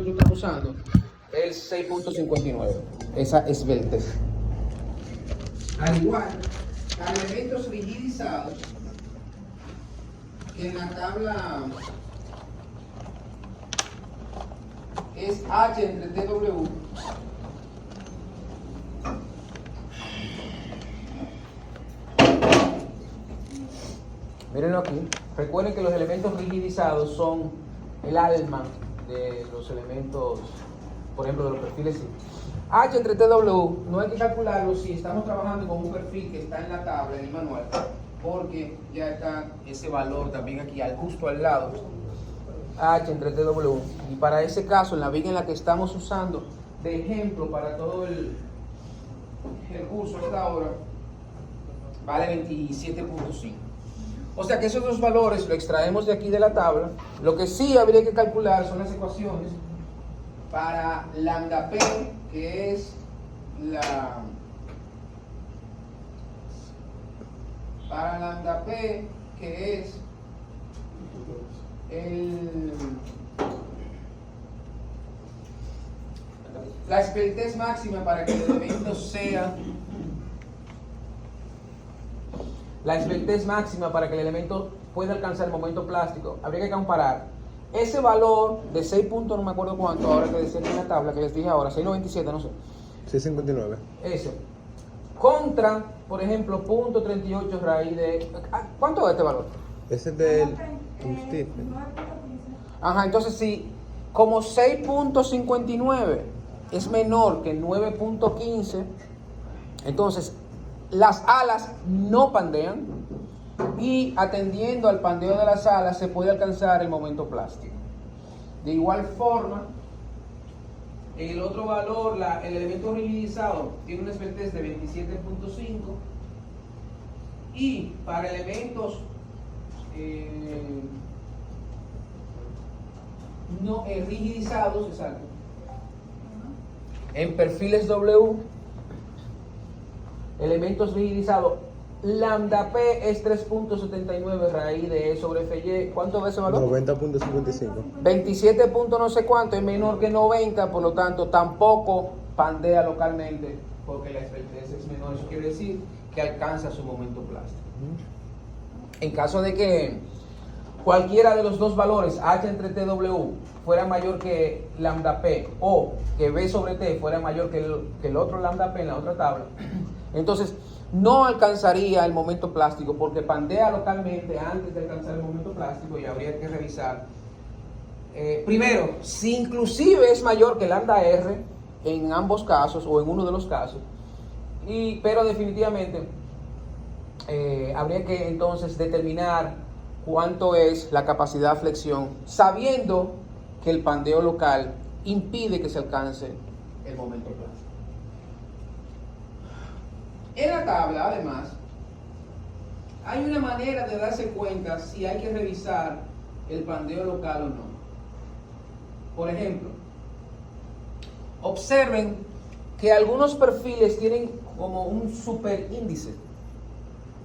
que estamos usando el 6.59, esa esbeltez. Al igual, a elementos rigidizados que en la tabla es H entre TW. Mírenlo aquí. Recuerden que los elementos rigidizados son el alma de los elementos, por ejemplo, de los perfiles sí. H entre TW no hay que calcularlo si estamos trabajando con un perfil que está en la tabla, en el manual, porque ya está ese valor también aquí, justo al lado. H entre TW. Y para ese caso, en la viga en la que estamos usando de ejemplo para todo el curso hasta ahora, vale 27.5. O sea que esos dos valores lo extraemos de aquí de la tabla. Lo que sí habría que calcular son las ecuaciones para lambda P, que es para lambda P, que es la esbeltez máxima para que el elemento sea la esbeltez máxima para que el elemento pueda alcanzar el momento plástico. Habría que comparar ese valor de 6 puntos, no me acuerdo cuánto, ahora que decía en la tabla que les dije ahora, 6.97, no sé. 6.59. Eso. Contra, por ejemplo, punto 38 raíz de... ¿Cuánto es este valor? Ese es del Steve. Ajá, entonces si como 6.59 es menor que 9.15, entonces las alas no pandean y atendiendo al pandeo de las alas se puede alcanzar el momento plástico. De igual forma, el otro valor, el elemento rigidizado, tiene una esbeltez de 27.5 y para elementos no rigidizados, exacto, en perfiles W, elementos rigidizados, lambda P es 3.79 raíz de E sobre FY. ¿Cuánto es ese valor? 90.55. 27 puntos no sé cuánto, es menor que 90, por lo tanto tampoco pandea localmente porque la esbeltez es menor. Eso quiere decir que alcanza su momento plástico. En caso de que cualquiera de los dos valores, H entre TW, fuera mayor que lambda P o que B sobre T fuera mayor que el otro lambda P en la otra tabla, entonces no alcanzaría el momento plástico porque pandea localmente antes de alcanzar el momento plástico y habría que revisar primero si inclusive es mayor que lambda R en ambos casos o en uno de los casos, pero definitivamente habría que entonces determinar cuánto es la capacidad de flexión sabiendo que el pandeo local impide que se alcance el momento plástico. En la tabla, además, hay una manera de darse cuenta si hay que revisar el pandeo local o no. Por ejemplo, observen que algunos perfiles tienen como un superíndice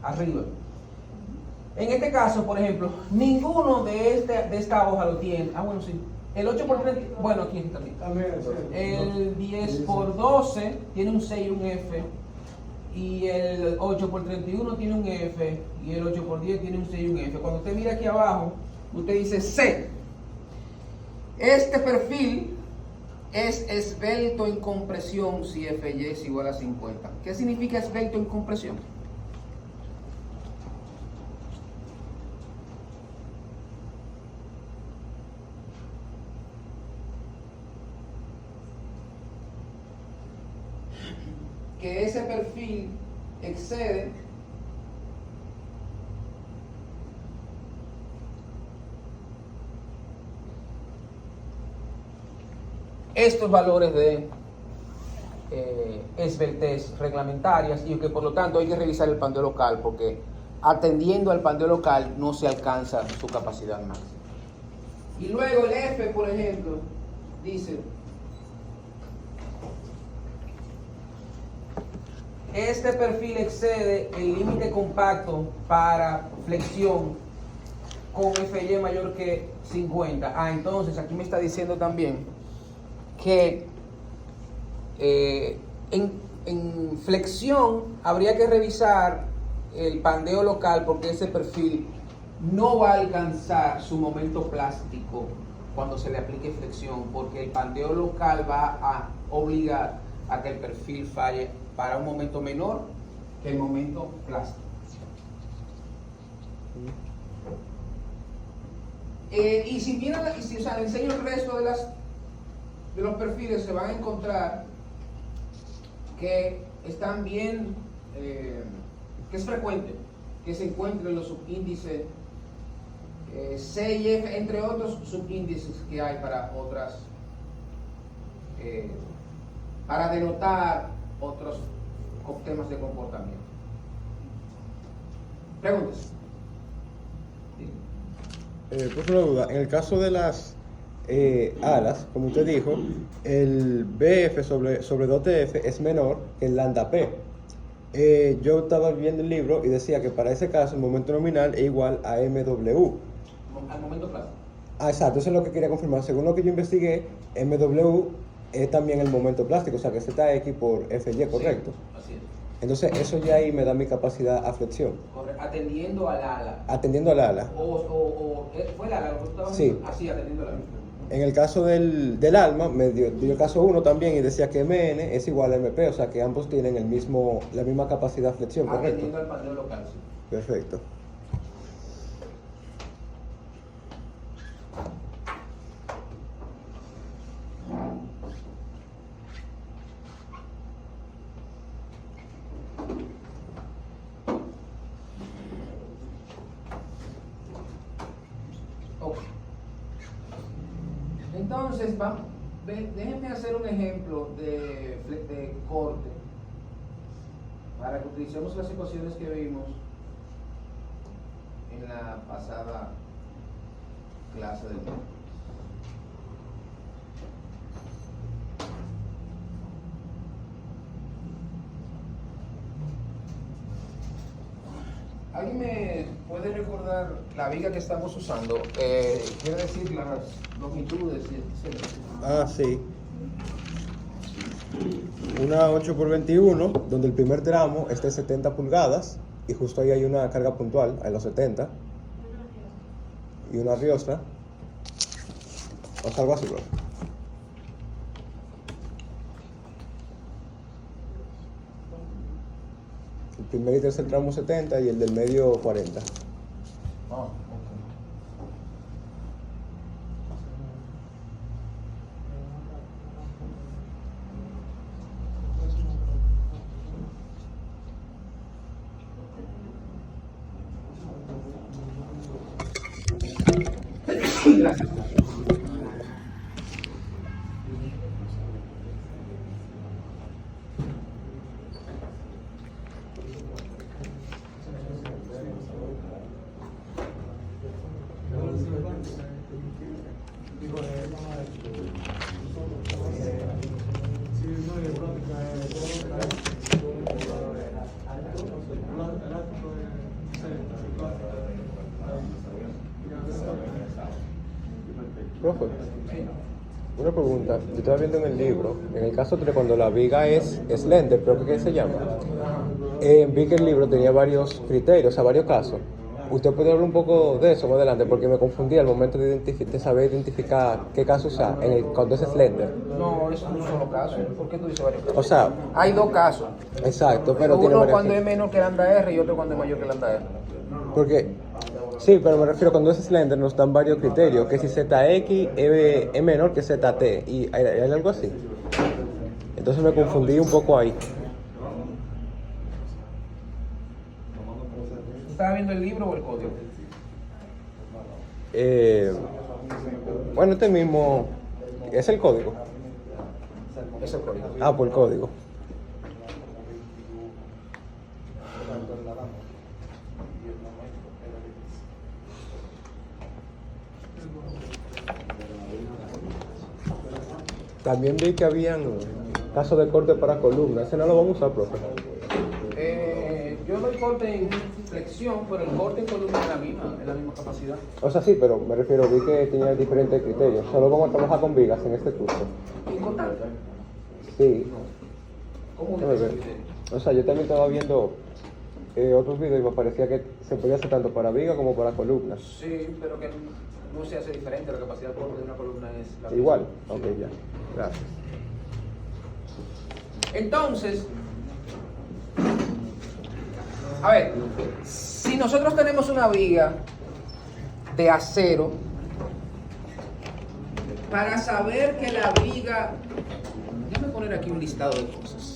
arriba. En este caso, por ejemplo, ninguno de esta hoja lo tiene. Ah, bueno, sí. El 8 por 30, bueno, aquí también. El 10 por 12 tiene un C y un F. Y el 8 por 31 tiene un F. Y el 8 por 10 tiene un C y un F. Cuando usted mira aquí abajo, usted dice C. Este perfil es esbelto en compresión si FY es igual a 50. ¿Qué significa esbelto en compresión? Que ese perfil excede estos valores de esbeltez reglamentarias y que por lo tanto hay que revisar el pandeo local porque atendiendo al pandeo local no se alcanza su capacidad máxima. Y luego el F, por ejemplo, dice: este perfil excede el límite compacto para flexión con FY mayor que 50. Entonces aquí me está diciendo también que en flexión habría que revisar el pandeo local porque ese perfil no va a alcanzar su momento plástico cuando se le aplique flexión, porque el pandeo local va a obligar a que el perfil falle para un momento menor que el momento plástico. Y si miran, o sea, le enseño el resto de los perfiles, se van a encontrar que están bien, que es frecuente que se encuentren los subíndices C y F, entre otros subíndices que hay para otras, para denotar otros temas de comportamiento. Preguntas. Pues una duda, en el caso de las alas, como usted dijo, el BF sobre 2TF es menor que el lambda P. Yo estaba viendo el libro y decía que para ese caso el momento nominal es igual a MW. Al momento plástico. Exacto, eso es lo que quería confirmar. Según lo que yo investigué, MW es también el momento plástico, o sea que ZX por FY, ¿correcto? Sí, así es. Entonces eso ya ahí me da mi capacidad a flexión. Correcto. Atendiendo al ala. Atendiendo al ala. ¿Fue el ala lo que estaba Sí. así, atendiendo al ala. En el caso del alma, me dio el caso 1 también y decía que MN es igual a MP, o sea que ambos tienen la misma capacidad de flexión, ¿correcto? Atendiendo al pandeo local, sí. Perfecto. Ok. Entonces, déjenme hacer un ejemplo de corte para que utilicemos las ecuaciones que vimos en la pasada clase del tema. ¿Alguien me puede recordar la viga que estamos usando? Quiero decir las longitudes, etcétera. Ah, sí. Una 8x21, donde el primer tramo es de 70 pulgadas y justo ahí hay una carga puntual, en los 70. Y una riostra. O sea, algo así, bro. El primer y tercer tramo 70 y el del medio 40. Ah, ok. Gracias. Profe, una pregunta. Yo estaba viendo en el libro, en el caso 3, cuando la viga es slender, creo que ¿qué se llama? Vi que el libro tenía varios criterios, o sea, varios casos. ¿Usted puede hablar un poco de eso más adelante? Porque me confundí al momento de saber identificar qué caso usar cuando es slender. No, es un solo caso. ¿Por qué tú dices varios casos? O sea, Hay dos casos. exacto, pero tiene Uno varias. cuando es menor que lambda R y otro cuando es mayor que lambda R. Porque, sí, pero me refiero cuando es slender nos dan varios criterios, que si ZX es menor que ZT, y hay algo así. Entonces me confundí un poco ahí. ¿Estaba viendo el libro o el código? Bueno, este mismo es el código. Es el código. Ah, por el código. También vi que habían casos de corte para columna. Ese no lo vamos a usar, profe. Yo doy corte en flexión, pero el corte en columna es la misma capacidad. O sea, sí, pero me refiero, vi que tenía diferentes criterios. Solo vamos a trabajar con vigas en este curso. y cortante. Sí. ¿Cómo Déjame ver. O sea, yo también estaba viendo otros videos y me parecía que se podía hacer tanto para viga como para columnas. Sí, pero que no se hace diferente. La capacidad de corte de una columna es la misma. Igual. Sí. Ok, ya. Gracias. Entonces, a ver, si nosotros tenemos una viga de acero, para saber que la viga, déjame poner aquí un listado de cosas.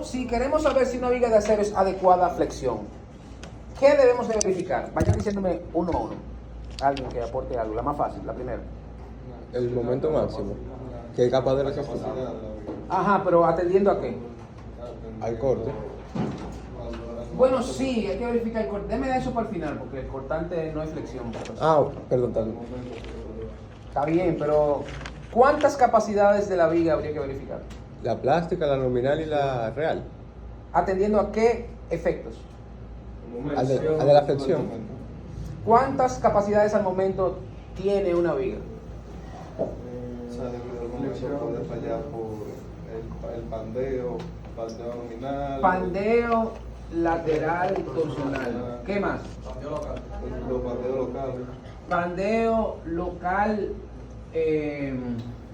Si queremos saber si una viga de acero es adecuada a flexión, ¿qué debemos de verificar? Vayan diciéndome uno a uno. Alguien que aporte algo. La más fácil, la primera. El momento máximo. Que es capaz de resistir Ajá, pero ¿atendiendo a qué? al corte. Bueno, sí, hay que verificar el corte. Déme eso para el final, porque el cortante no es flexión. Ah, perdón, tal. Está bien, pero ¿cuántas capacidades de la viga habría que verificar? La plástica, la nominal y la real. ¿Atendiendo a qué efectos? Al de la flexión. ¿Cuántas capacidades al momento tiene una viga? O sea, debido al momento puede fallar por el pandeo nominal. Pandeo lateral torsional. ¿Qué más? Los pandeos locales. Pandeo local,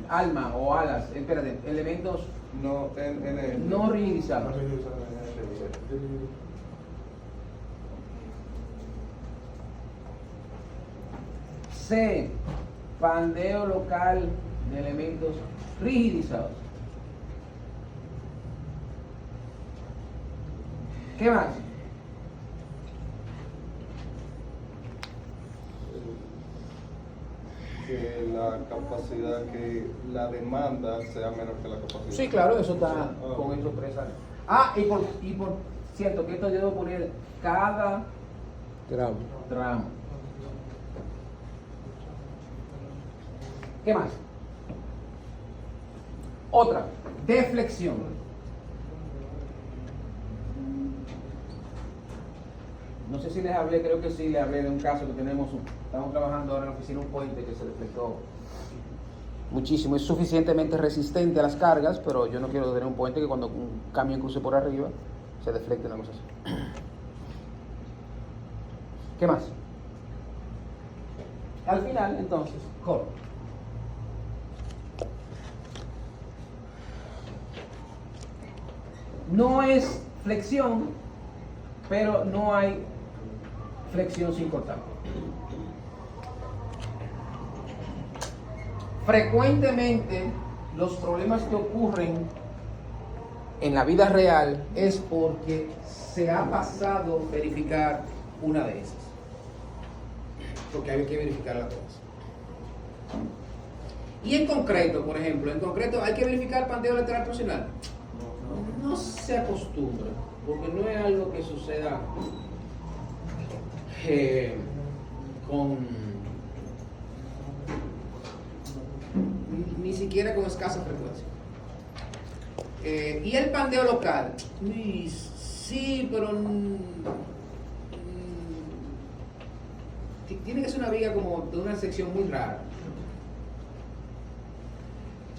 alma o alas. Espérate, elementos No, no rigidizados. C. Pandeo local de elementos rigidizados. ¿Qué más? Que la capacidad, que la demanda sea menor que la capacidad. Sí, claro, eso está con estos 3 años. Ah, y por cierto, que esto yo debo poner cada Gramo. tramo. ¿Qué más? Otra, deflexión. No sé si les hablé, creo que sí les hablé de un caso que estamos trabajando ahora en la oficina, un puente que se deflectó muchísimo. Es suficientemente resistente a las cargas, pero yo no quiero tener un puente que cuando un camión cruce por arriba se deflecte, una cosa así. ¿Qué más? Al final, entonces, corto. No es flexión, pero no hay flexión sin cortar. Frecuentemente los problemas que ocurren en la vida real es porque se ha pasado verificar una de esas. Porque hay que verificar las dos. Y en concreto, por ejemplo, hay que verificar el pandeo lateral torsional. No se acostumbra, porque no es algo que suceda ni siquiera con escasa frecuencia. Y el pandeo local, sí, pero tiene que ser una viga como de una sección muy rara.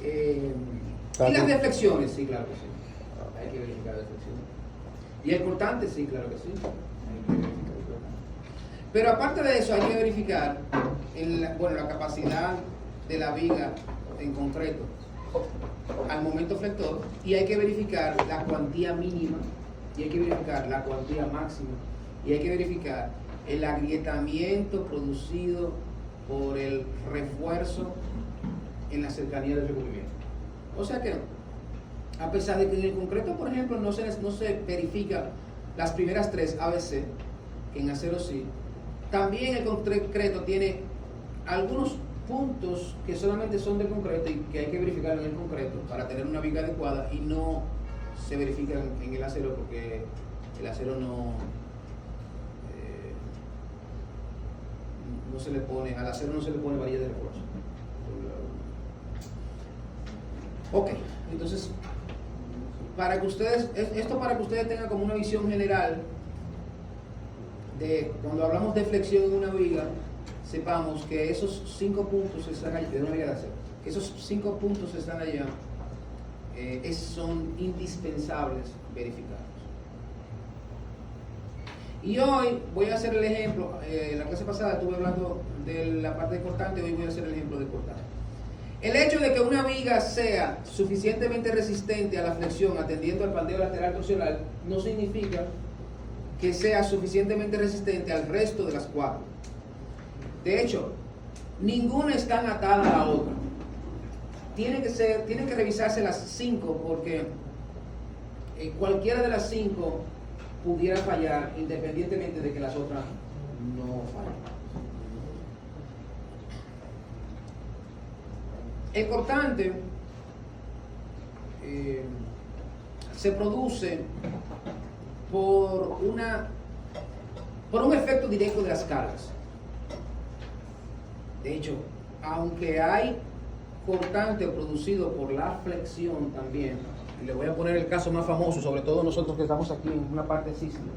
Y las deflexiones, sí, claro que sí. Hay que verificar la deflexión. Y el cortante, sí, claro que sí. Hay que verificar el cortante. Pero aparte de eso, hay que verificar la capacidad de la viga en concreto al momento flector, y hay que verificar la cuantía mínima, y hay que verificar la cuantía máxima, y hay que verificar el agrietamiento producido por el refuerzo en la cercanía del recubrimiento. O sea que A pesar de que en el concreto, por ejemplo, no se verifica las primeras 3 ABC, que en acero sí. También el concreto tiene algunos puntos que solamente son de concreto y que hay que verificar en el concreto para tener una viga adecuada, y no se verifican en el acero porque el acero no se le pone, al acero no se le pone varilla de refuerzo. Ok, entonces para que ustedes tengan como una visión general de cuando hablamos de flexión en una viga, sepamos que esos 5 puntos están allá, de una viga de acero, que esos 5 puntos están allá, son indispensables verificarlos. Y hoy voy a hacer el ejemplo. En la clase pasada estuve hablando de la parte de cortante, hoy voy a hacer el ejemplo de cortante. El hecho de que una viga sea suficientemente resistente a la flexión atendiendo al pandeo lateral torsional no significa que sea suficientemente resistente al resto de las 4. De hecho, ninguna está atada a la otra. Tienen que revisarse las 5 porque cualquiera de las 5 pudiera fallar independientemente de que las otras no fallen. El cortante se produce por un efecto directo de las cargas. De hecho, aunque hay cortante producido por la flexión también, y le voy a poner el caso más famoso, sobre todo nosotros que estamos aquí en una parte sísmica.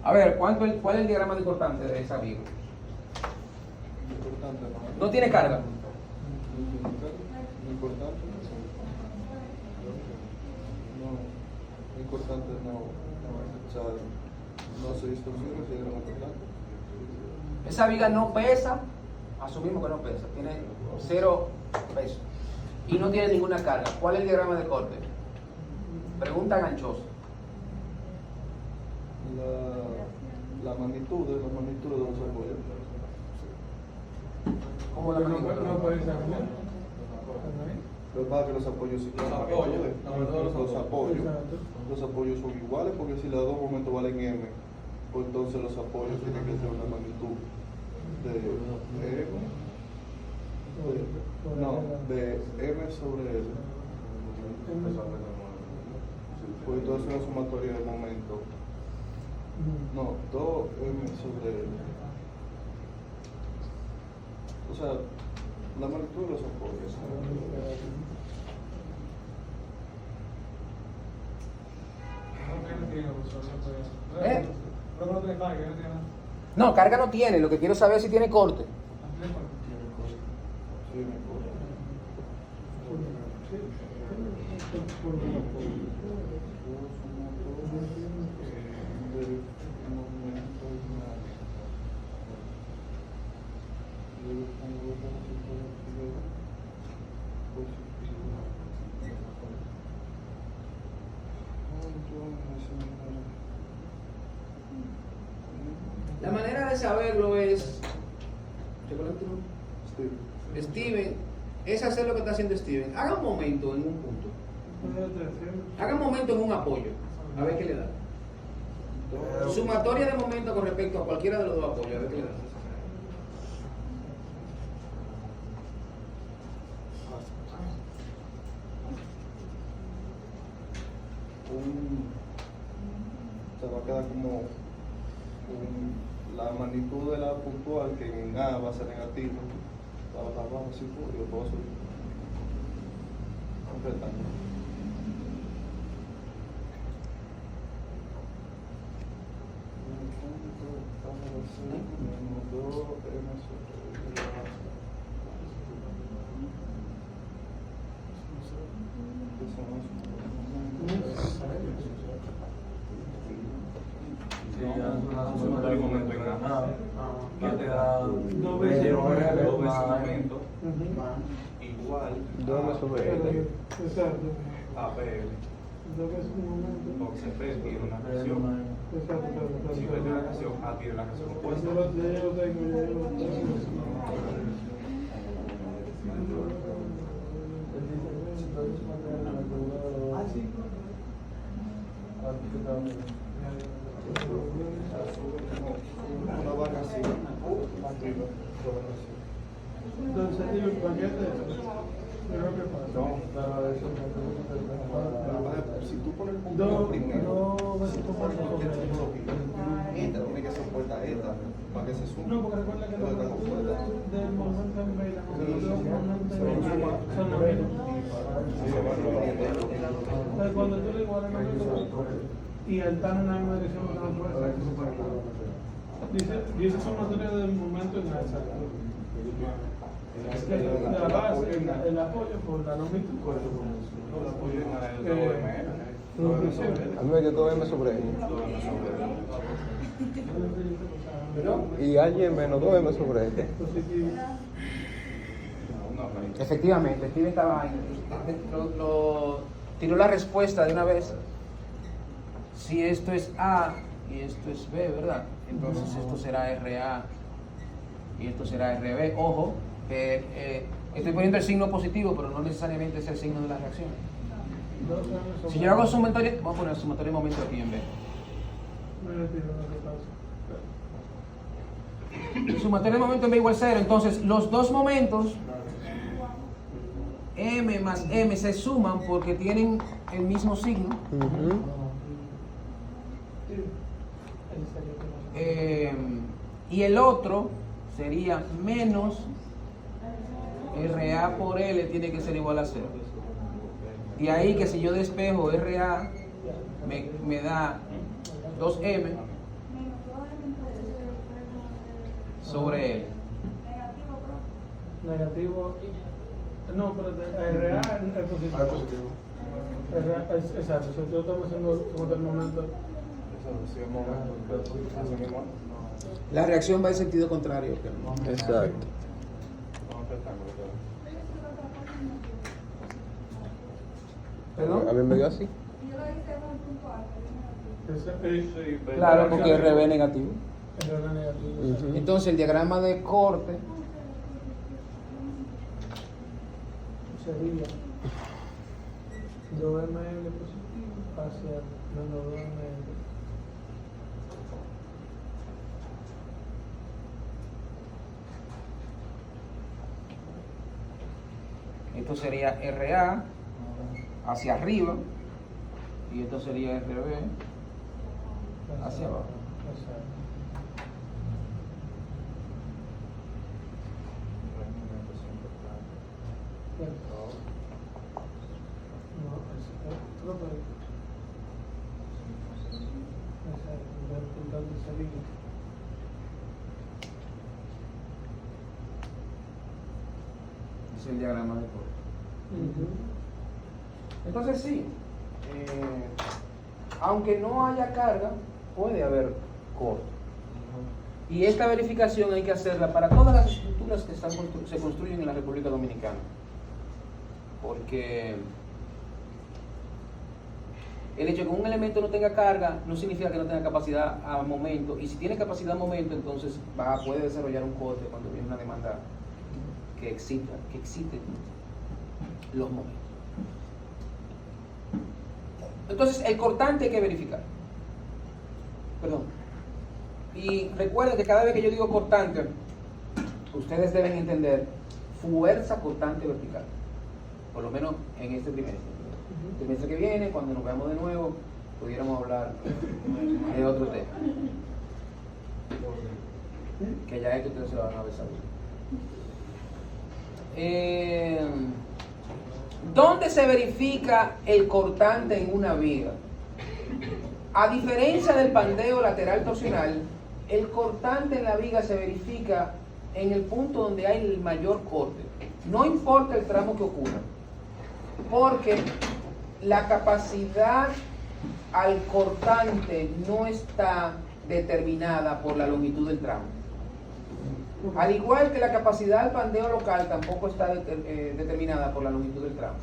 A ver, ¿cuál es el diagrama de cortante de esa viga? ¿No tiene carga? Importante no se distorsiona el diagrama cortante. Esa viga no pesa, asumimos que no pesa, tiene 0 peso y no tiene ninguna carga. ¿Cuál es el diagrama de corte? Pregunta ganchosa. La magnitud de los apoyos. ¿Cómo la magnitud? Lo que pasa es que los apoyos sí tienen los apoyos son iguales, porque si los dos momentos valen m, pues entonces los apoyos tienen que ser una magnitud de m sobre l. Pues entonces una sumatoria de momento. No, 2m sobre l. O sea, la magnitud de los apoyos. No, carga no tiene, lo que quiero saber es si tiene corte. La manera de saberlo es, Steven, es hacer lo que está haciendo Steven. Haga un momento en un punto. Haga un momento en un apoyo. A ver qué le da. Sumatoria de momento con respecto a cualquiera de los dos apoyos. A ver qué le da. Se va a quedar como la magnitud de la puntual, que en A va a ser negativo, va a bajar abajo así, y lo puedo subir. Completamente. Un momento en ganado que te da 2 veces el momento igual sobre L. a PL. Porque se refiere una reacción. Si refiere una reacción, adquiere la reacción opuesta. Una barra así. Entonces, digo, el paquete, creo que pasa. No. Si tú pones el punto primero, si tú pones cualquier tecnología, esta tiene que ser puesta esta para que se sume. No, porque recuerda que los puertas del momento en vela, Sí, los momentos se van en sumando. son los mismos. Se van reuniendo. Entonces, cuando tú le igualas el momento y están en la misma dirección, no lo puedes hacer. Dice sumatoria del momento en alza. Es que la base, el apoyo por la longitud. El apoyo en el OML. A mí me dio 2M sobre N. Y alguien menos 2M sobre N. Efectivamente, Steven estaba ahí. Tiró la respuesta de una vez. Si esto es A y esto es B, ¿verdad? Entonces esto será RA y esto será RB. Ojo, que estoy poniendo el signo positivo, pero no necesariamente es el signo de la reacción. Si yo hago sumatoria, vamos a poner sumatoria de momento aquí en B. El sumatorio de momento en B igual 0, entonces los dos momentos M más M se suman porque tienen el mismo signo. Y el otro sería menos RA por L tiene que ser igual a 0. De ahí que si yo despejo RA me da 2M sobre L. Negativo. No, pero RA es positivo. RA es exacto. Si yo estamos haciendo como el momento. La reacción va en sentido contrario. Exacto. ¿Perdón? A mí me dio así. Claro, porque RB es negativo. RA negativo. Entonces el diagrama de corte Sería 2ml positivo hacia menos 2ml. esto sería RA hacia arriba y esto sería RB hacia abajo. Es el diagrama de corte. Entonces sí, aunque no haya carga, puede haber corte. Y esta verificación hay que hacerla para todas las estructuras que se construyen en la República Dominicana. Porque el hecho de que un elemento no tenga carga no significa que no tenga capacidad a momento. Y si tiene capacidad a momento, entonces puede desarrollar un corte cuando viene una demanda que excite los momentos. Entonces, el cortante hay que verificar. Perdón. Y recuerden que cada vez que yo digo cortante, ustedes deben entender fuerza cortante vertical. Por lo menos en este trimestre. El trimestre que viene, cuando nos veamos de nuevo, pudiéramos hablar de otro tema. Que ya esto ustedes se lo van a ver saber. ¿Dónde se verifica el cortante en una viga? A diferencia del pandeo lateral torsional, el cortante en la viga se verifica en el punto donde hay el mayor corte. No importa el tramo que ocurra, porque la capacidad al cortante no está determinada por la longitud del tramo. Al igual que la capacidad del pandeo local tampoco está determinada por la longitud del tramo.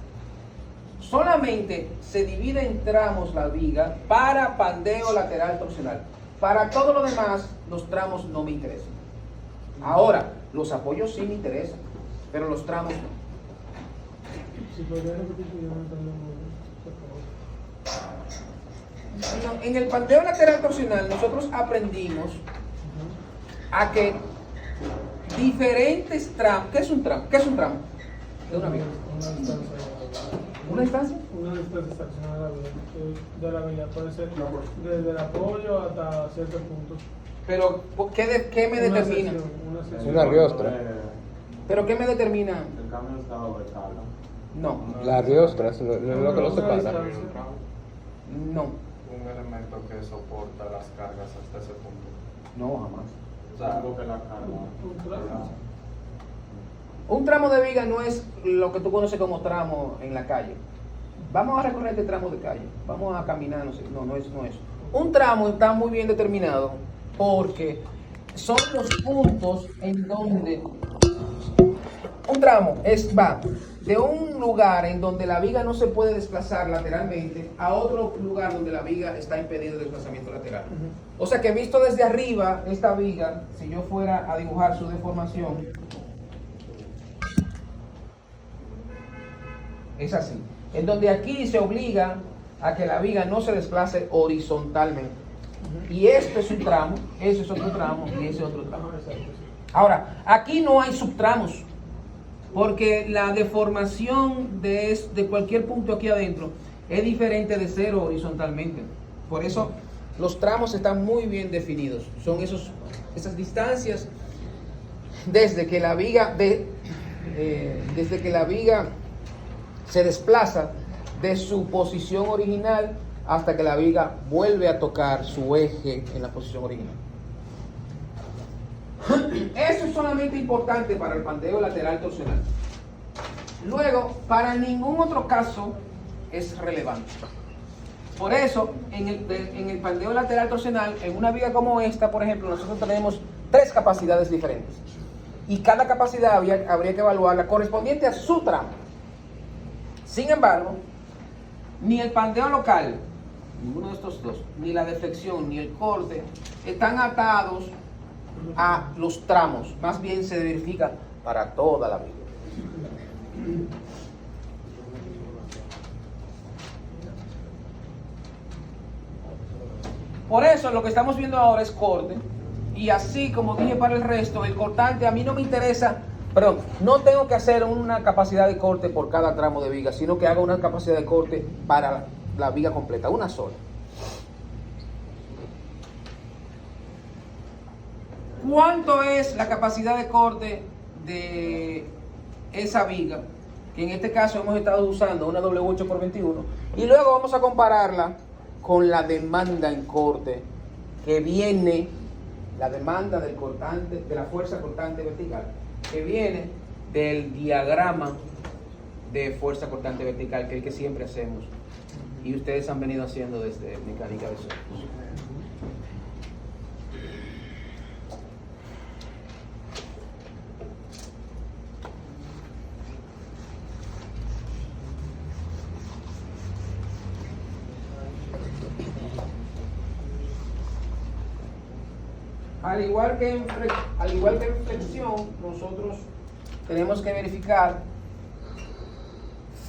Solamente se divide en tramos la viga para pandeo lateral torsional. Para todo lo demás, los tramos no me interesan. Ahora, los apoyos sí me interesan, pero los tramos no. Si podría repetir, yo no entendí muy bien, por favor. En el pandeo lateral torsional nosotros aprendimos a que diferentes tramos. ¿Qué es un tramo? ¿Qué es un tramo? De una viga. ¿Una instancia? Una distancia estacionada de la viga. Puede ser desde el apoyo hasta ciertos puntos. Pero, ¿qué me Una determina? sección, una sección. Una riostra. ¿Pero qué me determina? El cambio de estado de carga. No, La riostra es lo que lo Una separa. distancia. no, Un elemento que soporta las cargas hasta ese punto. no, jamás. O sea, Algo que la carga. Un tramo. Un tramo de viga no es lo que tú conoces como tramo en la calle. Vamos a recorrer este tramo de calle. Vamos a caminar, no sé. No es. Un tramo está muy bien determinado porque son los puntos en donde un tramo va de un lugar en donde la viga no se puede desplazar lateralmente a otro lugar donde la viga está impedido el desplazamiento lateral. O sea que visto desde arriba, esta viga, si yo fuera a dibujar su deformación, es así. En donde aquí se obliga a que la viga no se desplace horizontalmente. Y este es un tramo, ese es otro tramo y ese es otro tramo. Ahora, aquí no hay subtramos, porque la deformación de cualquier punto aquí adentro es diferente de cero horizontalmente. Por eso los tramos están muy bien definidos. Son esas distancias desde que la viga se desplaza de su posición original hasta que la viga vuelve a tocar su eje en la posición original. Eso es solamente importante para el pandeo lateral torsional. Luego, para ningún otro caso es relevante. Por eso, en el pandeo lateral torsional, en una viga como esta, por ejemplo, nosotros tenemos 3 capacidades diferentes. Y cada capacidad habría que evaluarla correspondiente a su tramo. Sin embargo, ni el pandeo local, ninguno de estos dos, ni la deflexión, ni el corte, están atados a los tramos. Más bien se verifica para toda la vida. Por eso lo que estamos viendo ahora es corte. Y así como dije para el resto, el cortante a mí no me interesa. Perdón, no tengo que hacer una capacidad de corte por cada tramo de viga, sino que haga una capacidad de corte para la viga completa, una sola. ¿Cuánto es la capacidad de corte de esa viga? Que en este caso hemos estado usando una W8x21. Y luego vamos a compararla con la demanda en corte que viene, la demanda del cortante, de la fuerza cortante vertical, que viene del diagrama de fuerza cortante vertical, que es el que siempre hacemos y ustedes han venido haciendo desde mecánica de software. Al igual que en flexión, nosotros tenemos que verificar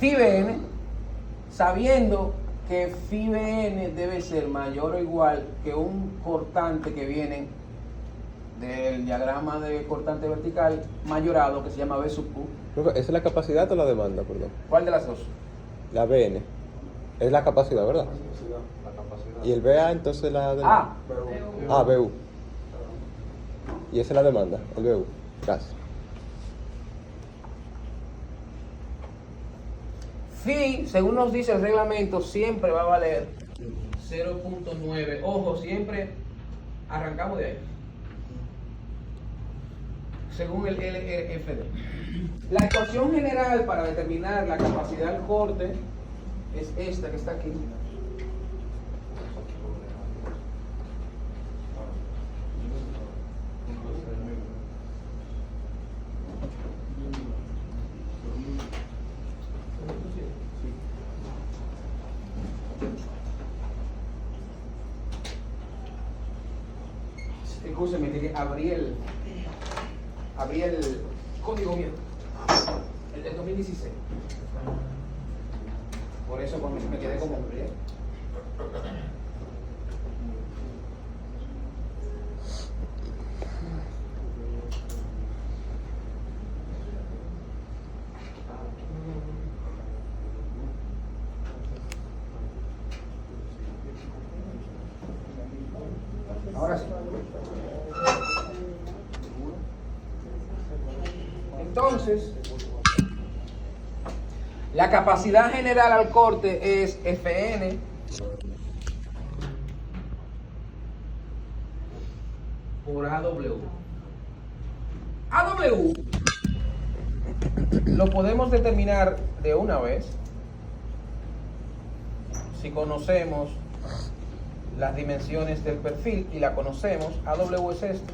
phi-Bn, sabiendo que phi-Bn debe ser mayor o igual que un cortante que viene del diagrama de cortante vertical mayorado, que se llama B sub Q. ¿Esa es la capacidad o la demanda, perdón? ¿Cuál de las dos? La BN. Es la capacidad, ¿verdad? la capacidad. Y el BA entonces la demanda. BU. Y esa es la demanda, el BU. Gracias. Phi, según nos dice el reglamento, siempre va a valer 0.9. Ojo, siempre arrancamos de ahí. Según el LFD. La ecuación general para determinar la capacidad del corte es esta que está aquí. Escúcheme, que abrí el código mío, el del 2016. Por eso me quedé como hombre. Ahora sí. Entonces, la capacidad general al corte es Fn por AW. AW lo podemos determinar de una vez si conocemos las dimensiones del perfil y la conocemos. AW es este.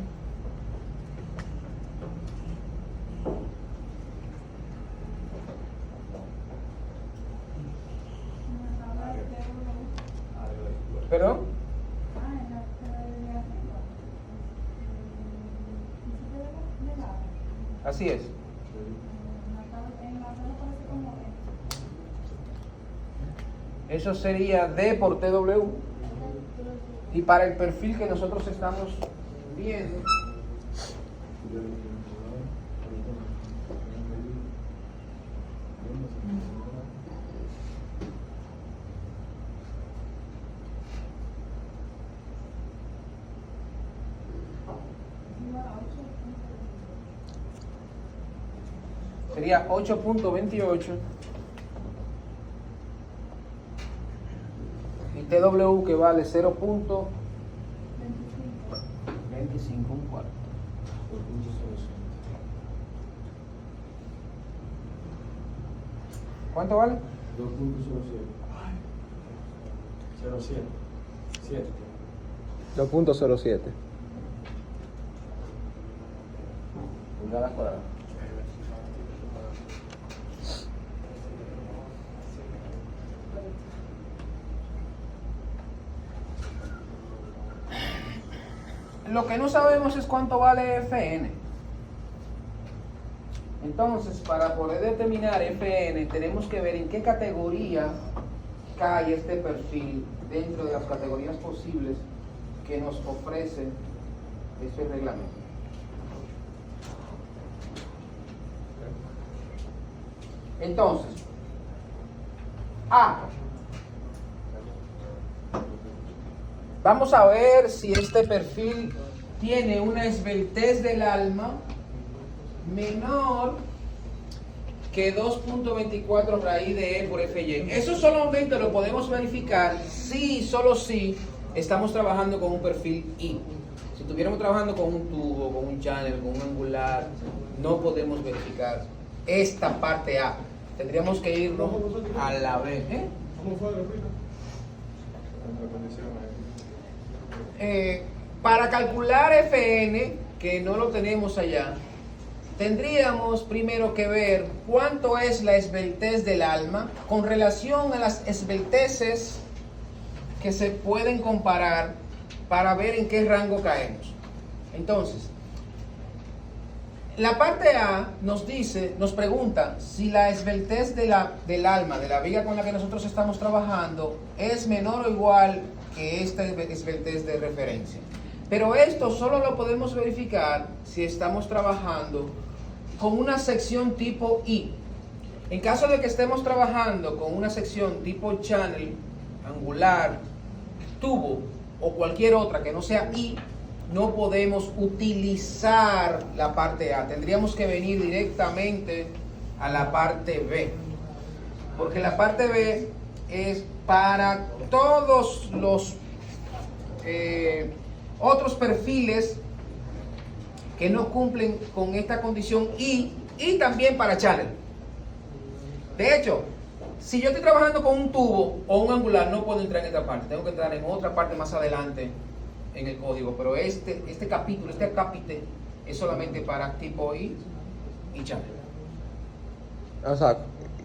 ¿Perdón? Así es. Eso sería D por TW. Y para el perfil que nosotros estamos viendo, sería 8.28 y TW que vale 0.25 un cuarto. ¿Cuánto vale? 2.07. 07. 7. 2.07. Pulgadas cuadradas. Lo que no sabemos es cuánto vale Fn. Entonces, para poder determinar Fn, tenemos que ver en qué categoría cae este perfil dentro de las categorías posibles que nos ofrece este reglamento. Entonces, A. Vamos a ver si este perfil tiene una esbeltez del alma menor que 2.24 raíz de E por Fy. Eso solamente lo podemos verificar si, solo si, estamos trabajando con un perfil I. Si estuviéramos trabajando con un tubo, con un channel, con un angular, no podemos verificar esta parte A. Tendríamos que irnos a la B. ¿Cómo fue? Repita. Para calcular Fn, que no lo tenemos allá, tendríamos primero que ver cuánto es la esbeltez del alma con relación a las esbelteces que se pueden comparar para ver en qué rango caemos. Entonces, la parte A nos dice, nos pregunta si la esbeltez del alma, de la viga con la que nosotros estamos trabajando, es menor o igual que esta esbeltez de referencia. Pero esto solo lo podemos verificar si estamos trabajando con una sección tipo I. En caso de que estemos trabajando con una sección tipo channel, angular, tubo o cualquier otra que no sea I, no podemos utilizar la parte A. Tendríamos que venir directamente a la parte B. Porque la parte B es para todos los otros perfiles que no cumplen con esta condición y también para channel. De hecho, si yo estoy trabajando con un tubo o un angular, no puedo entrar en esta parte. Tengo que entrar en otra parte más adelante en el código. Pero este capítulo, este acápite, es solamente para tipo I y channel. O sea,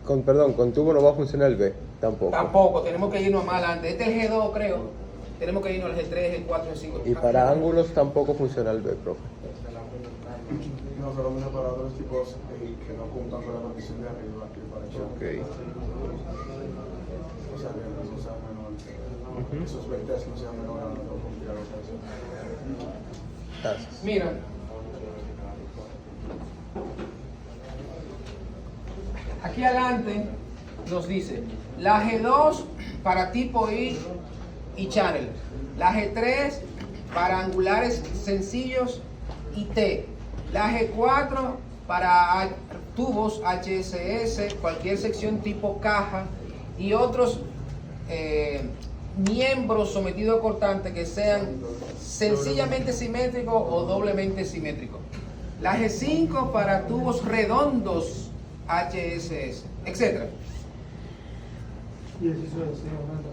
con tubo no va a funcionar el B, tampoco. Tampoco, tenemos que irnos más adelante. Este es el G2, creo. tenemos que irnos al G3, G4, G5. Y para ángulos tampoco funciona el B, profe. No, solamente para otros tipos que no cuentan con la condición de arriba y para echar. Ok. O sea, que no sea menor. Esos 20 no sean menor a 2,5. Gracias. Mira, aquí adelante nos dice la G2 para tipo I y channel, la G3 para angulares sencillos y T, la G4 para tubos HSS, cualquier sección tipo caja y otros miembros sometidos a cortante que sean sencillamente simétricos o doblemente simétricos. La G5 para tubos redondos HSS, etc. Y eso es, sí, aumenta.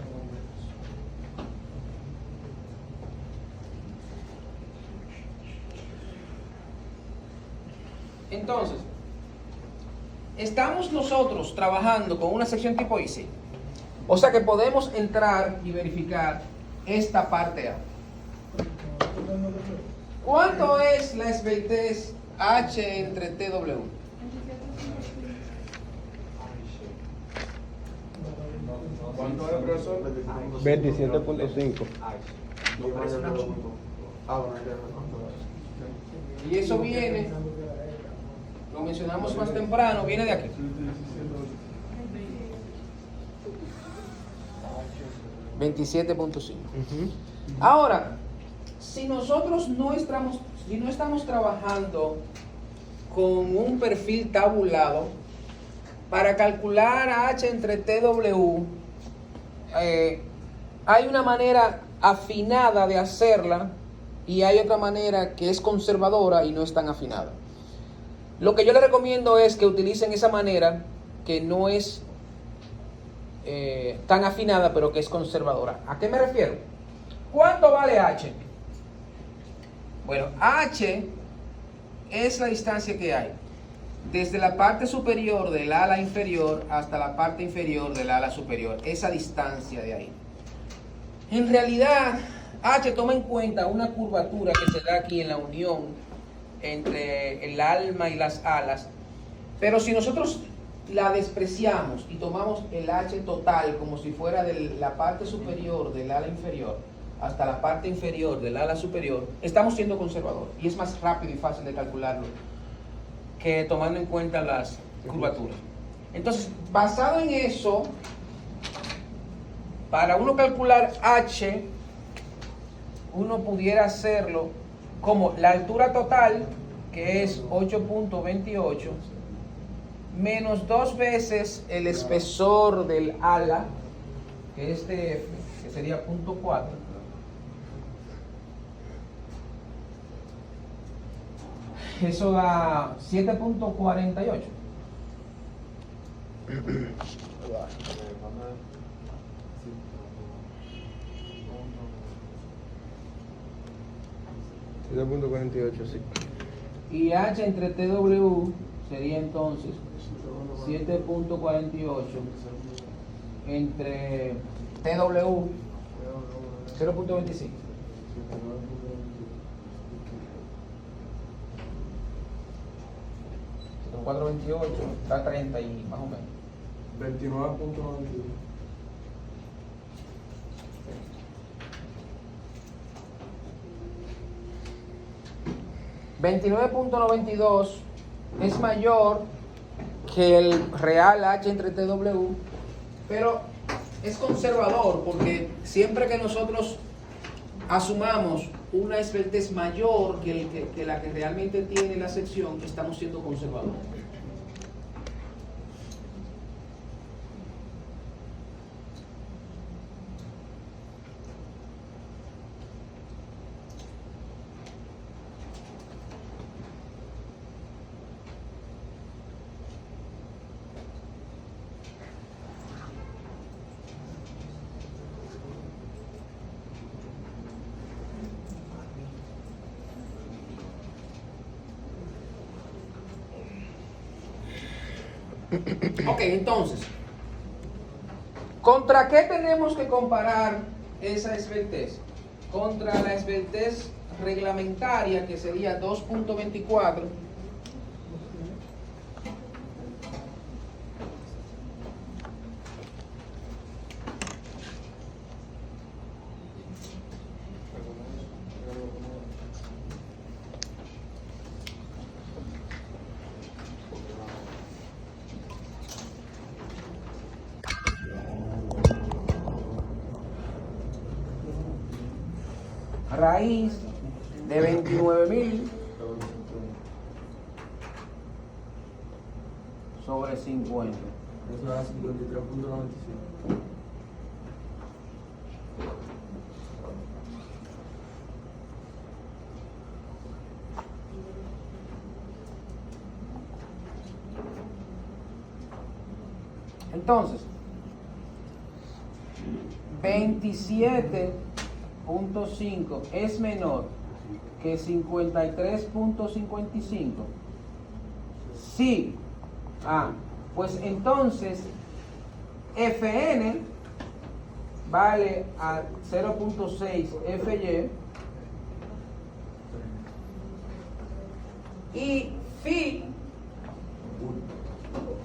Entonces, estamos nosotros trabajando con una sección tipo IC. O sea que podemos entrar y verificar esta parte A. ¿Cuánto es la esbeltez H entre TW? ¿Cuánto era, profesor? 27.5. Y eso viene, lo mencionamos más temprano, viene de aquí. 27.5. Ahora, si nosotros no estamos trabajando con un perfil tabulado, para calcular H entre TW, hay una manera afinada de hacerla y hay otra manera que es conservadora y no es tan afinada. Lo que yo les recomiendo es que utilicen esa manera que no es tan afinada, pero que es conservadora. ¿A qué me refiero? ¿Cuánto vale H? Bueno, H es la distancia que hay desde la parte superior del ala inferior hasta la parte inferior del ala superior. Esa distancia de ahí. En realidad, H toma en cuenta una curvatura que se da aquí en la unión entre el alma y las alas. Pero si nosotros la despreciamos y tomamos el H total como si fuera de la parte superior del ala inferior hasta la parte inferior del ala superior, estamos siendo conservadores y es más rápido y fácil de calcularlo que tomando en cuenta las curvaturas. Entonces, basado en eso, para uno calcular H, uno pudiera hacerlo como la altura total, que es 8.28, menos 2 veces el espesor del ala, que es DF, que sería 0.4. Eso da 7.48. Sí. Y H entre TW sería entonces 7.48 entre TW 0.25. 4.28 está 30 y más o menos. 29.91. $29.92 es mayor que el real H entre TW, pero es conservador porque siempre que nosotros asumamos una esbeltez mayor que la que realmente tiene la sección, estamos siendo conservadores. Ok, entonces, ¿contra qué tenemos que comparar esa esbeltez contra la esbeltez reglamentaria, que sería 2.24, raíz de 29.000 sobre 50. Eso da 53.95. Entonces, 27.5 es menor que 53.55. Sí. Pues entonces Fn vale a 0.6 Fy y Phi,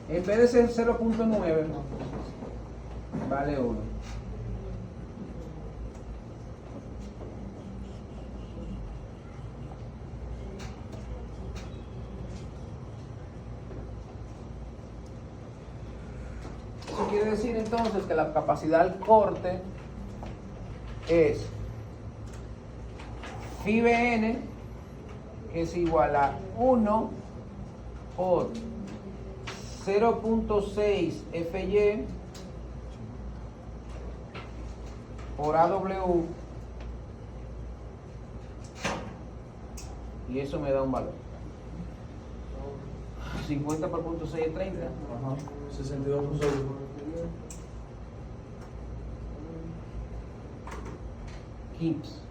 en vez de ser 0.9, vale 1. Eso quiere decir entonces que la capacidad al corte es phi Bn, que es igual a 1 por 0.6 Fy por AW, y eso me da un valor. 50 por 0.6 es 30. Ajá. 62.1. Kips.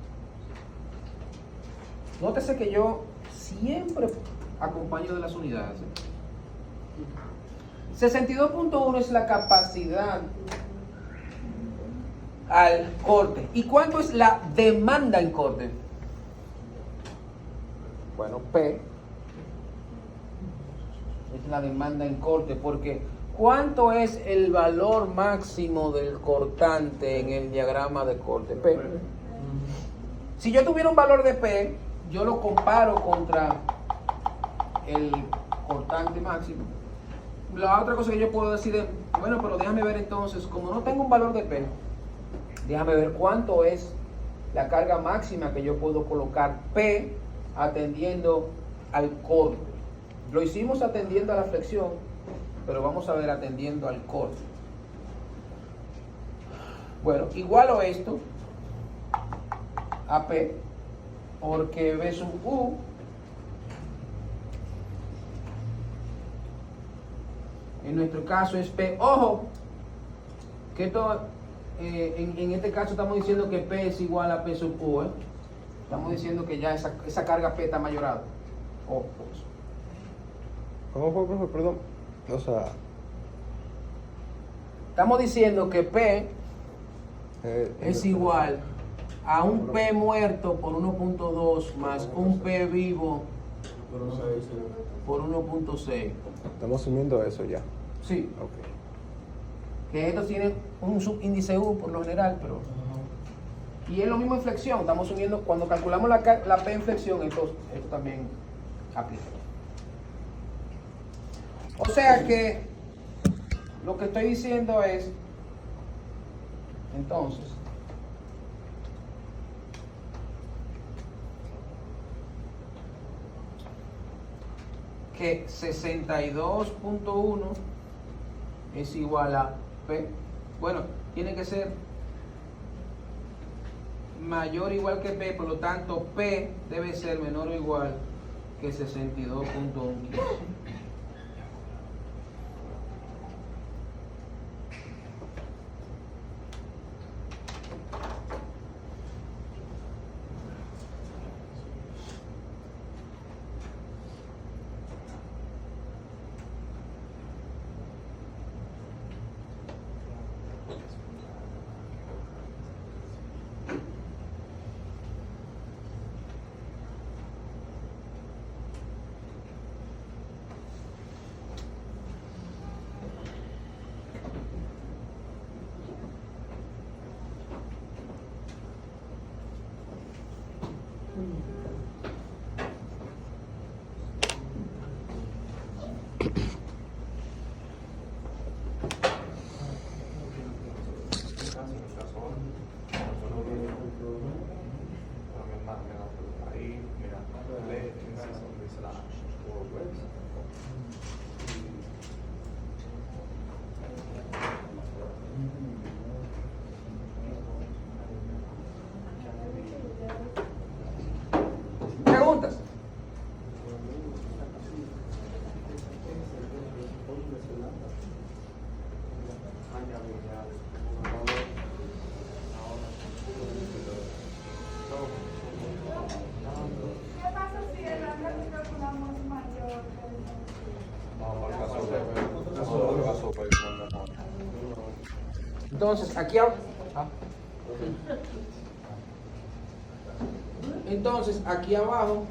Nótese que yo siempre acompaño de las unidades. 62.1 es la capacidad al corte. ¿Y cuánto es la demanda en corte? Bueno, P es la demanda en corte, porque ¿cuánto es el valor máximo del cortante en el diagrama de corte? P. Si yo tuviera un valor de P, yo lo comparo contra el cortante máximo. La otra cosa que yo puedo decir es, bueno, pero déjame ver entonces, como no tengo un valor de P, déjame ver cuánto es la carga máxima que yo puedo colocar P atendiendo al corte. Lo hicimos atendiendo a la flexión, pero vamos a ver atendiendo al corte. Bueno, igualo esto a P, porque B sub U en nuestro caso es P. Ojo, que esto, en este caso estamos diciendo que P es igual a P sub U. Estamos diciendo que ya esa carga P está mayorada. Ojo, pues. ¿Cómo fue, profe? Perdón. O sea, Estamos diciendo que P es igual a un P muerto por 1.2 más un P vivo por 1.6. estamos asumiendo eso ya. Sí, Ok. que estos tienen un subíndice U por lo general, pero... Y es lo mismo en flexión. Estamos asumiendo, cuando calculamos la P en flexión, esto también aplica. O sea que lo que estoy diciendo es, entonces, que 62.1 es igual a P. Bueno, tiene que ser mayor o igual que P, por lo tanto P debe ser menor o igual que 62.1. Entonces, entonces, aquí abajo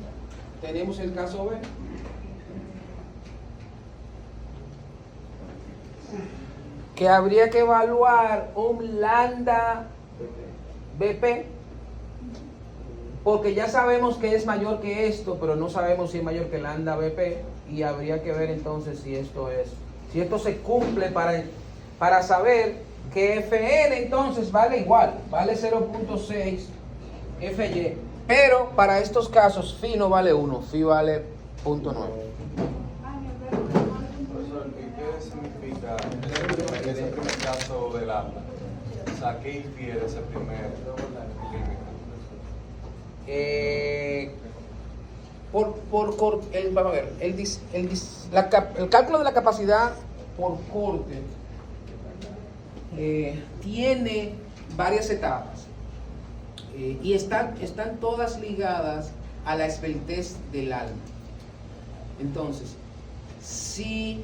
tenemos el caso B. Que habría que evaluar un lambda BP, porque ya sabemos que es mayor que esto, pero no sabemos si es mayor que lambda BP, y habría que ver entonces si esto se cumple para saber que Fn entonces vale igual, vale 0.6 Fy, pero para estos casos Phi no vale 1, Phi vale 0.9. Profesor, ¿y qué significa ese primer caso del lambda? O sea, ¿qué infiere ese primer límite? Vamos a ver, el cálculo de la capacidad por corte tiene varias etapas y están todas ligadas a la esbeltez del alma. Entonces, si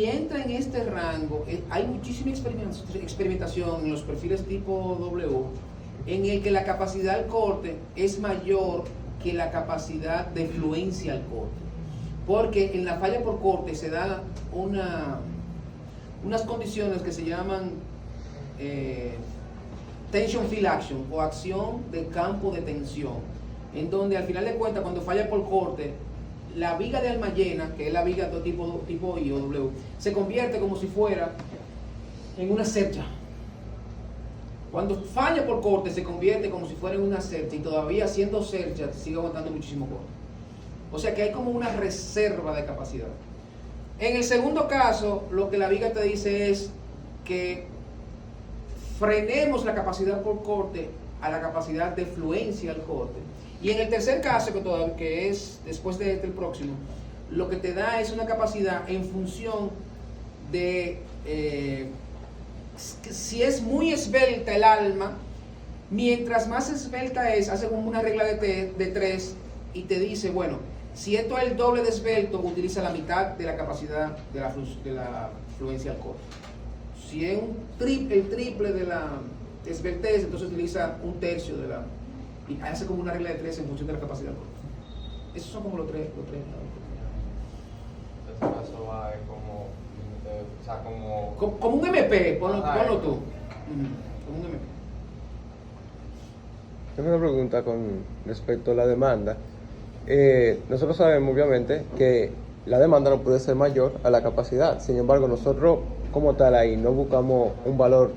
entra en este rango, hay muchísima experimentación en los perfiles tipo W, en el que la capacidad al corte es mayor que la capacidad de fluencia al corte. Porque en la falla por corte se da unas condiciones que se llaman tension field action, o acción de campo de tensión, en donde al final de cuentas, cuando falla por corte, la viga de alma llena, que es la viga de tipo I o W, se convierte como si fuera en una cercha. Cuando falla por corte, se convierte como si fuera en una cercha, y todavía siendo cercha sigue aguantando muchísimo corte. O sea que hay como una reserva de capacidad. En el segundo caso, lo que la viga te dice es que frenemos la capacidad por corte a la capacidad de fluencia al corte. Y en el tercer caso, que es después de este el próximo, lo que te da es una capacidad en función de si es muy esbelta el alma, mientras más esbelta es, hace como una regla de 3 y te dice, bueno, si esto es el doble de esbelto, utiliza la mitad de la capacidad de la fluencia al corte. Si es el triple de la esbeltez, entonces utiliza un tercio de la... y hace como una regla de 3 en función de la capacidad del corte. Esos son como los tres. En este caso va como, o sea, Como un MP, ponlo tú. Como un MP. Tengo una pregunta con respecto a la demanda. Nosotros sabemos obviamente que la demanda no puede ser mayor a la capacidad. Sin embargo, nosotros como tal ahí no buscamos un valor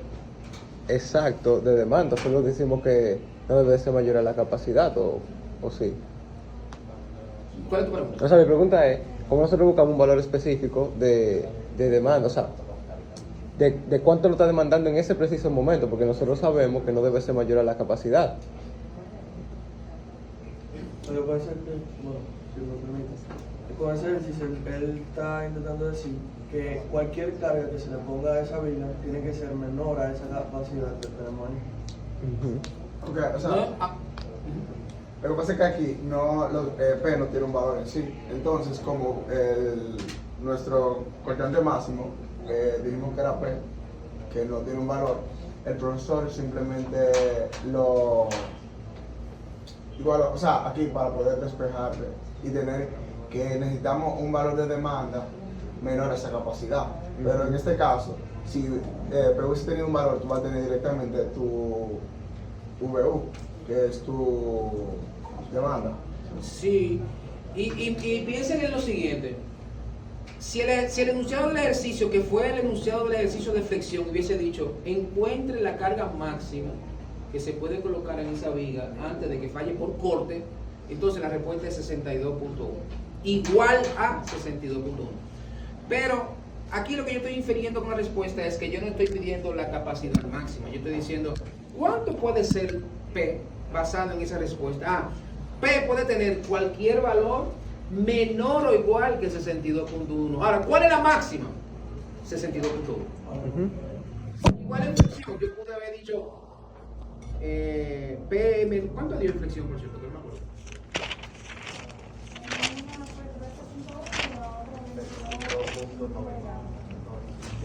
exacto de demanda, solo decimos que no debe ser mayor a la capacidad, o sí. ¿Cuál es tu pregunta? O sea, mi pregunta es, ¿cómo nosotros buscamos un valor específico de demanda? O sea, de cuánto lo está demandando en ese preciso momento, porque nosotros sabemos que no debe ser mayor a la capacidad. Lo que puede ser que, bueno, si me permites, con ese ejercicio él está intentando decir que cualquier carga que se le ponga a esa viga tiene que ser menor a esa capacidad que tenemos ahí. Okay, o sea, lo que pasa es que aquí P no tiene un valor en sí. Entonces, como nuestro cortante máximo dijimos que era P, que no tiene un valor, el profesor simplemente lo igual, o sea, aquí para poder despejarle y tener que necesitamos un valor de demanda menor a esa capacidad. Pero en este caso, si P hubiese tenido un valor, tú vas a tener directamente tu VU, que es tu demanda. Sí, y piensen en lo siguiente. Si el enunciado del ejercicio, que fue el enunciado del ejercicio de flexión, hubiese dicho, encuentre la carga máxima que se puede colocar en esa viga antes de que falle por corte, entonces la respuesta es 62.1, igual a 62.1. Pero aquí lo que yo estoy infiriendo con la respuesta es que yo no estoy pidiendo la capacidad máxima, yo estoy diciendo, ¿cuánto puede ser P basado en esa respuesta? P puede tener cualquier valor menor o igual que 62.1. Ahora, ¿cuál es la máxima? 62.1. Igual en flexión, yo pude haber dicho P, ¿cuánto dio en flexión, por cierto? Que no me acuerdo.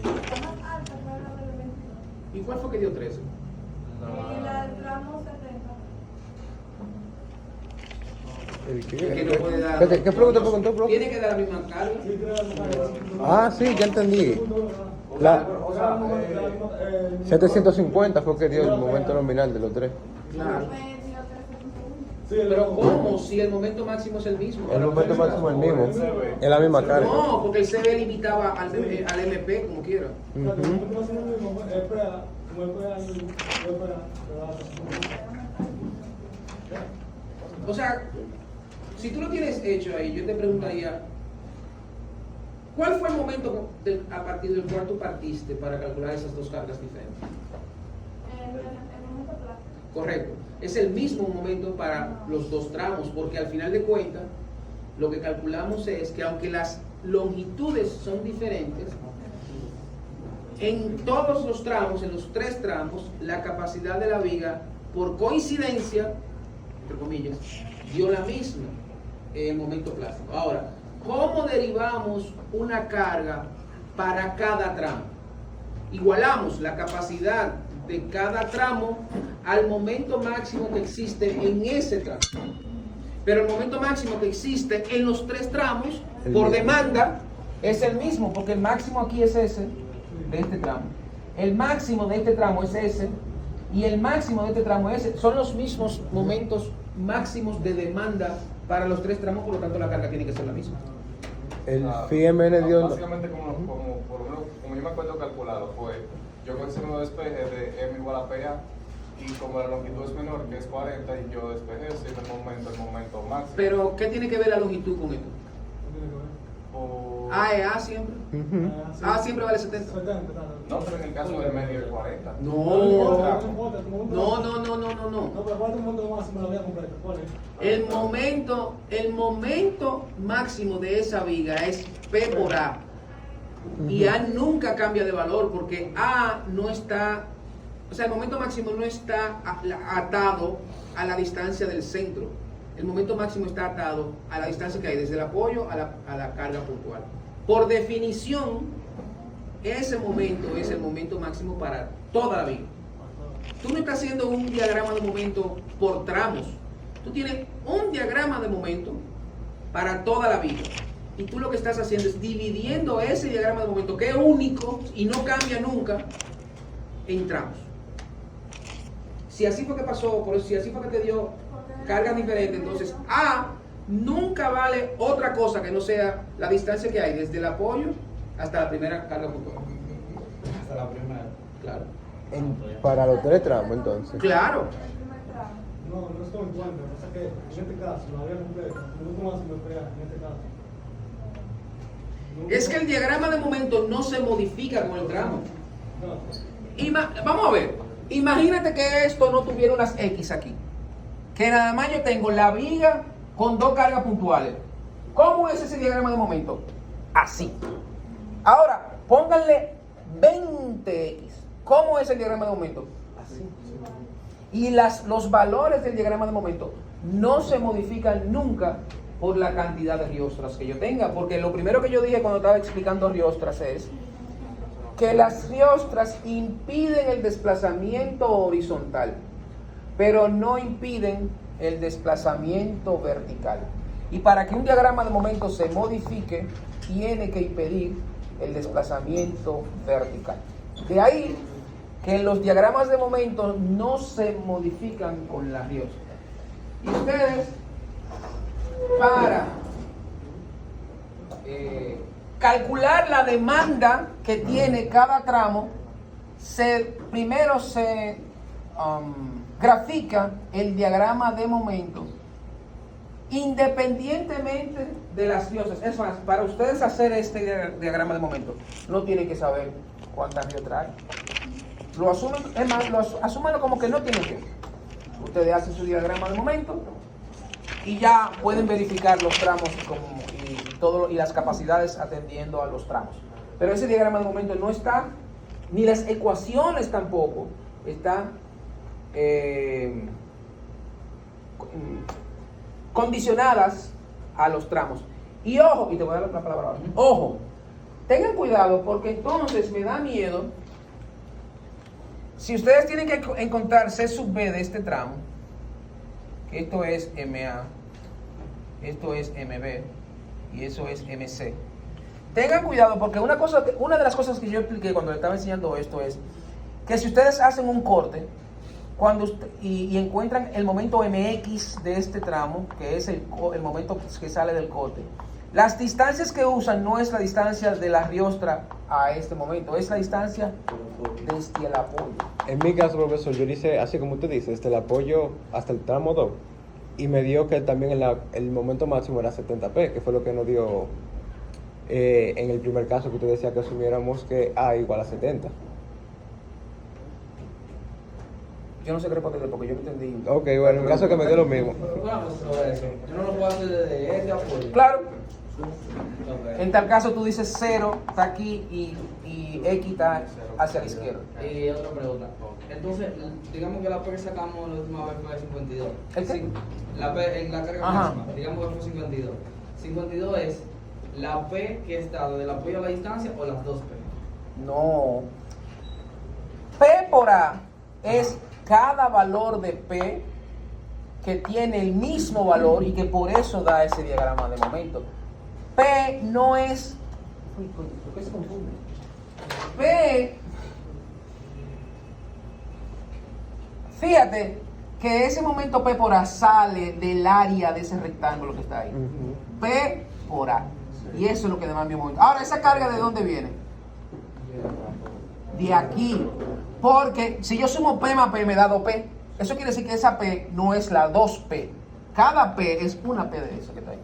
La más alta fue la del 22. ¿Y cuál fue que dio 13? Y la del tramo 70. ¿El Es qué? que no puede dar. ¿Qué pregunta preguntó, bro? Tiene que dar la misma carga. Ah, sí, ya entendí. La 750 fue que dio el momento nominal de los tres. Claro. Me dio 13.1. Pero ¿cómo? Si el momento máximo es el mismo. El momento máximo es el mismo. Es la misma carga. No, porque el CB limitaba al MP como quiera. O sea, si tú lo tienes hecho ahí, yo te preguntaría, ¿cuál fue el momento a partir del cual tú partiste para calcular esas dos cargas diferentes? El momento plástico. Correcto. Es el mismo momento para los dos tramos, porque al final de cuentas, lo que calculamos es que aunque las longitudes son diferentes, en todos los tramos, en los tres tramos, la capacidad de la viga, por coincidencia, entre comillas, dio la misma en el momento plástico. Ahora, ¿cómo derivamos una carga para cada tramo? Igualamos la capacidad de cada tramo al momento máximo que existe en ese tramo. Pero el momento máximo que existe en los tres tramos, por demanda, es el mismo, porque el máximo aquí es ese, de este tramo. El máximo de este tramo es ese, y el máximo de este tramo es ese. Son los mismos momentos máximos de demanda para los tres tramos, por lo tanto la carga tiene que ser la misma. El FIMN dio... Básicamente, por lo menos, como yo me acuerdo calculado, fue yo conseguí un despeje de M igual a PA, y como la longitud es menor, que es 40, y yo despejé ese en el momento máximo. Pero, ¿qué tiene que ver la longitud con esto? O- A es A siempre. Ujú. A siempre vale 70. No, pero en el caso del medio es 40. No, no. No, pero ¿cuál es el momento máximo de la vida completa? ¿Cuál es? El momento máximo de esa viga es P por A. Y A nunca cambia de valor porque A no está, o sea, el momento máximo no está atado a la distancia del centro. El momento máximo está atado a la distancia que hay desde el apoyo a la carga puntual. Por definición, ese momento es el momento máximo para toda la viga. Tú no estás haciendo un diagrama de momento por tramos. Tú tienes un diagrama de momento para toda la viga. Y tú lo que estás haciendo es dividiendo ese diagrama de momento, que es único y no cambia nunca, en tramos. Si así fue que pasó, por eso, si así fue que te dio cargas diferentes, entonces A nunca vale otra cosa que no sea la distancia que hay desde el apoyo hasta la primera carga puntual. Hasta la primera. Claro. Para los tres tramos, entonces. Claro. No, no estoy en cuenta. O sea que en este caso, la vida completa, el momento máximo de PA, en este caso. Es que el diagrama de momento no se modifica con el tramo. No. Vamos a ver. Imagínate que esto no tuviera unas X aquí. Que nada más yo tengo la viga con dos cargas puntuales. ¿Cómo es ese diagrama de momento? Así. Ahora, pónganle 20X. ¿Cómo es el diagrama de momento? Así. Y los valores del diagrama de momento no se modifican nunca por la cantidad de riostras que yo tenga. Porque lo primero que yo dije cuando estaba explicando riostras es que las riostras impiden el desplazamiento horizontal, pero no impiden el desplazamiento vertical. Y para que un diagrama de momento se modifique, tiene que impedir el desplazamiento vertical. De ahí que los diagramas de momento no se modifican con la riostra. Y ustedes, para calcular la demanda que tiene cada tramo, primero se grafica el diagrama de momento independientemente de las riostras. Es más, para ustedes hacer este diagrama de momento, no tienen que saber cuántas riostras hay. Lo asumen, es más, asúmanlo como que no tienen que. Ustedes hacen su diagrama de momento y ya pueden verificar los tramos y las capacidades atendiendo a los tramos. Pero ese diagrama de momento no está, ni las ecuaciones tampoco están condicionadas a los tramos. Y ojo, y te voy a dar la palabra ahora. Ojo, Tengan cuidado porque entonces me da miedo. Si ustedes tienen que encontrar C sub B de este tramo, que esto es MA, esto es MB y eso es MC. Tengan cuidado porque una de las cosas que yo expliqué cuando le estaba enseñando esto es que si ustedes hacen un corte y encuentran el momento MX de este tramo, que es el momento que sale del corte, las distancias que usan no es la distancia de la riostra a este momento, es la distancia desde el apoyo. En mi caso, profesor, yo hice así como usted dice, desde el apoyo hasta el tramo 2. Y me dio que también el momento máximo era 70p, que fue lo que nos dio en el primer caso que usted decía que asumiéramos que A igual a 70. Yo no sé qué responder porque yo no entendí. Ok, bueno, en el caso que me dio lo mismo. Yo no lo puedo hacer desde este apoyo. Claro. Ok. En tal caso tú dices 0, está aquí y X está hacia la izquierda. Y otra pregunta. Entonces, digamos que la P que sacamos la última vez fue 52. ¿El qué? Sí, la P en la carga Ajá. máxima, digamos que fue 52. 52 es la P que está del apoyo a la distancia o las dos P. No. P por A es cada valor de P que tiene el mismo valor y que por eso da ese diagrama de momento. P no es... Uy, coño, ¿por qué se confunde? P... Fíjate que ese momento P por A sale del área de ese rectángulo que está ahí. P por A. Y eso es lo que demanda mi momento. Ahora, ¿esa carga de dónde viene? De aquí. Porque si yo sumo P más P me da 2P. Eso quiere decir que esa P no es la 2P. Cada P es una P de esa que está ahí.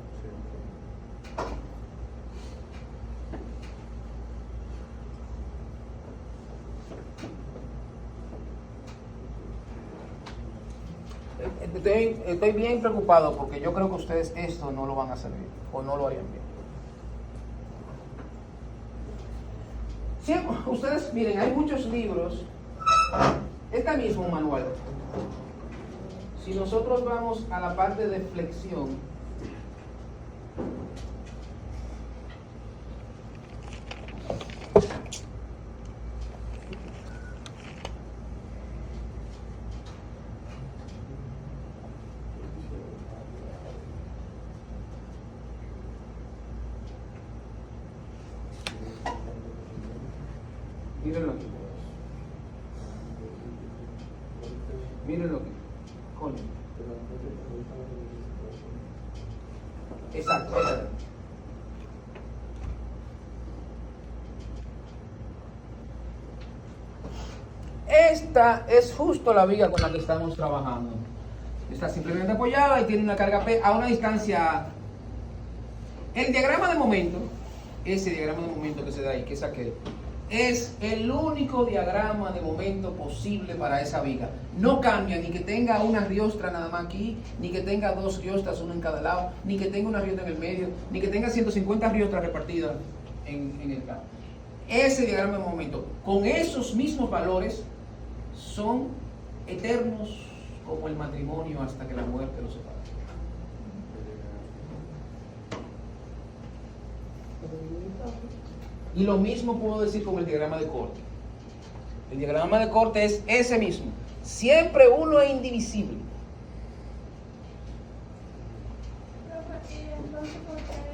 Estoy bien preocupado porque yo creo que ustedes esto no lo van a hacer bien o no lo harían bien. Sí, ustedes miren, hay muchos libros. Este mismo manual. Si nosotros vamos a la parte de flexión, mírenlo aquí. Mírenlo aquí. Coño. Exacto. Esta es justo la viga con la que estamos trabajando. Está simplemente apoyada y tiene una carga P a una distancia A. El diagrama de momento, ese diagrama de momento que se da ahí, que saqué, es el único diagrama de momento posible para esa viga. No cambia ni que tenga una riostra nada más aquí, ni que tenga dos riostras, una en cada lado, ni que tenga una riostra en el medio, ni que tenga 150 riostras repartidas en el campo. Ese diagrama de momento, con esos mismos valores, son eternos como el matrimonio hasta que la muerte los separe. Y lo mismo puedo decir con el diagrama de corte. El diagrama de corte es ese mismo. Siempre uno es indivisible. Entonces, ¿por qué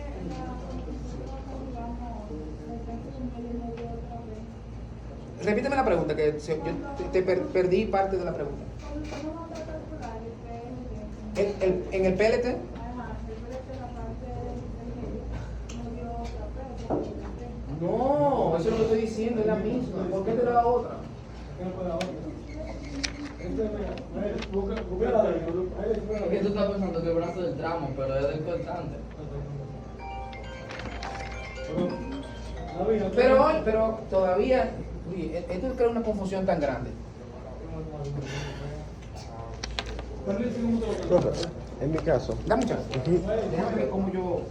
Repíteme la pregunta, que yo perdí parte de la pregunta. ¿Cómo vamos a calcular el PLT? En el PLT, Ajá, el PLT la parte del medio no dio otra P. no, eso es lo que estoy diciendo, es la misma. ¿Por qué te da otra? Es que tú estás pensando que el brazo del tramo, pero es del cortante. Pero todavía, oye, esto crea una confusión tan grande. Profe, en mi caso, Da mucha. Déjame ver cómo yo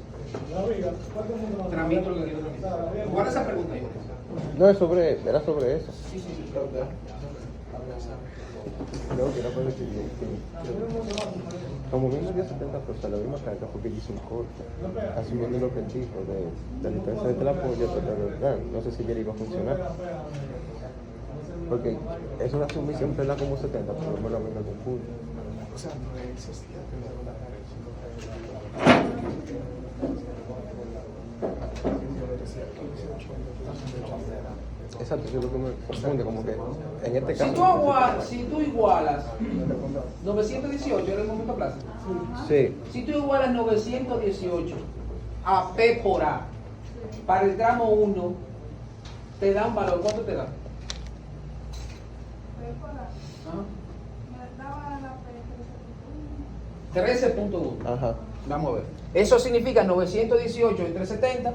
tramito lo que quiero tramitar. Guarda esa pregunta ahí. no es era sobre eso. Sí. No, que no puedo decir bien. Como 1970 pesos la misma carga porque hice un corte, asumiendo lo que él dijo de la diferencia entre el apoyo y el no sé si ya iba a funcionar. Porque eso de asumir siempre la como 70, por lo menos a mí me confunde. O sea, no existía tener una Exacto, eso es lo que me confunde, como que en este caso... Si tú igualas 918, ¿era el momento plástico? Sí, Si tú igualas 918 a P por A, para el tramo 1, te da un valor. ¿Cuánto te da? Me daba la 13.1. ajá, Vamos a ver. Eso significa 918 entre 70,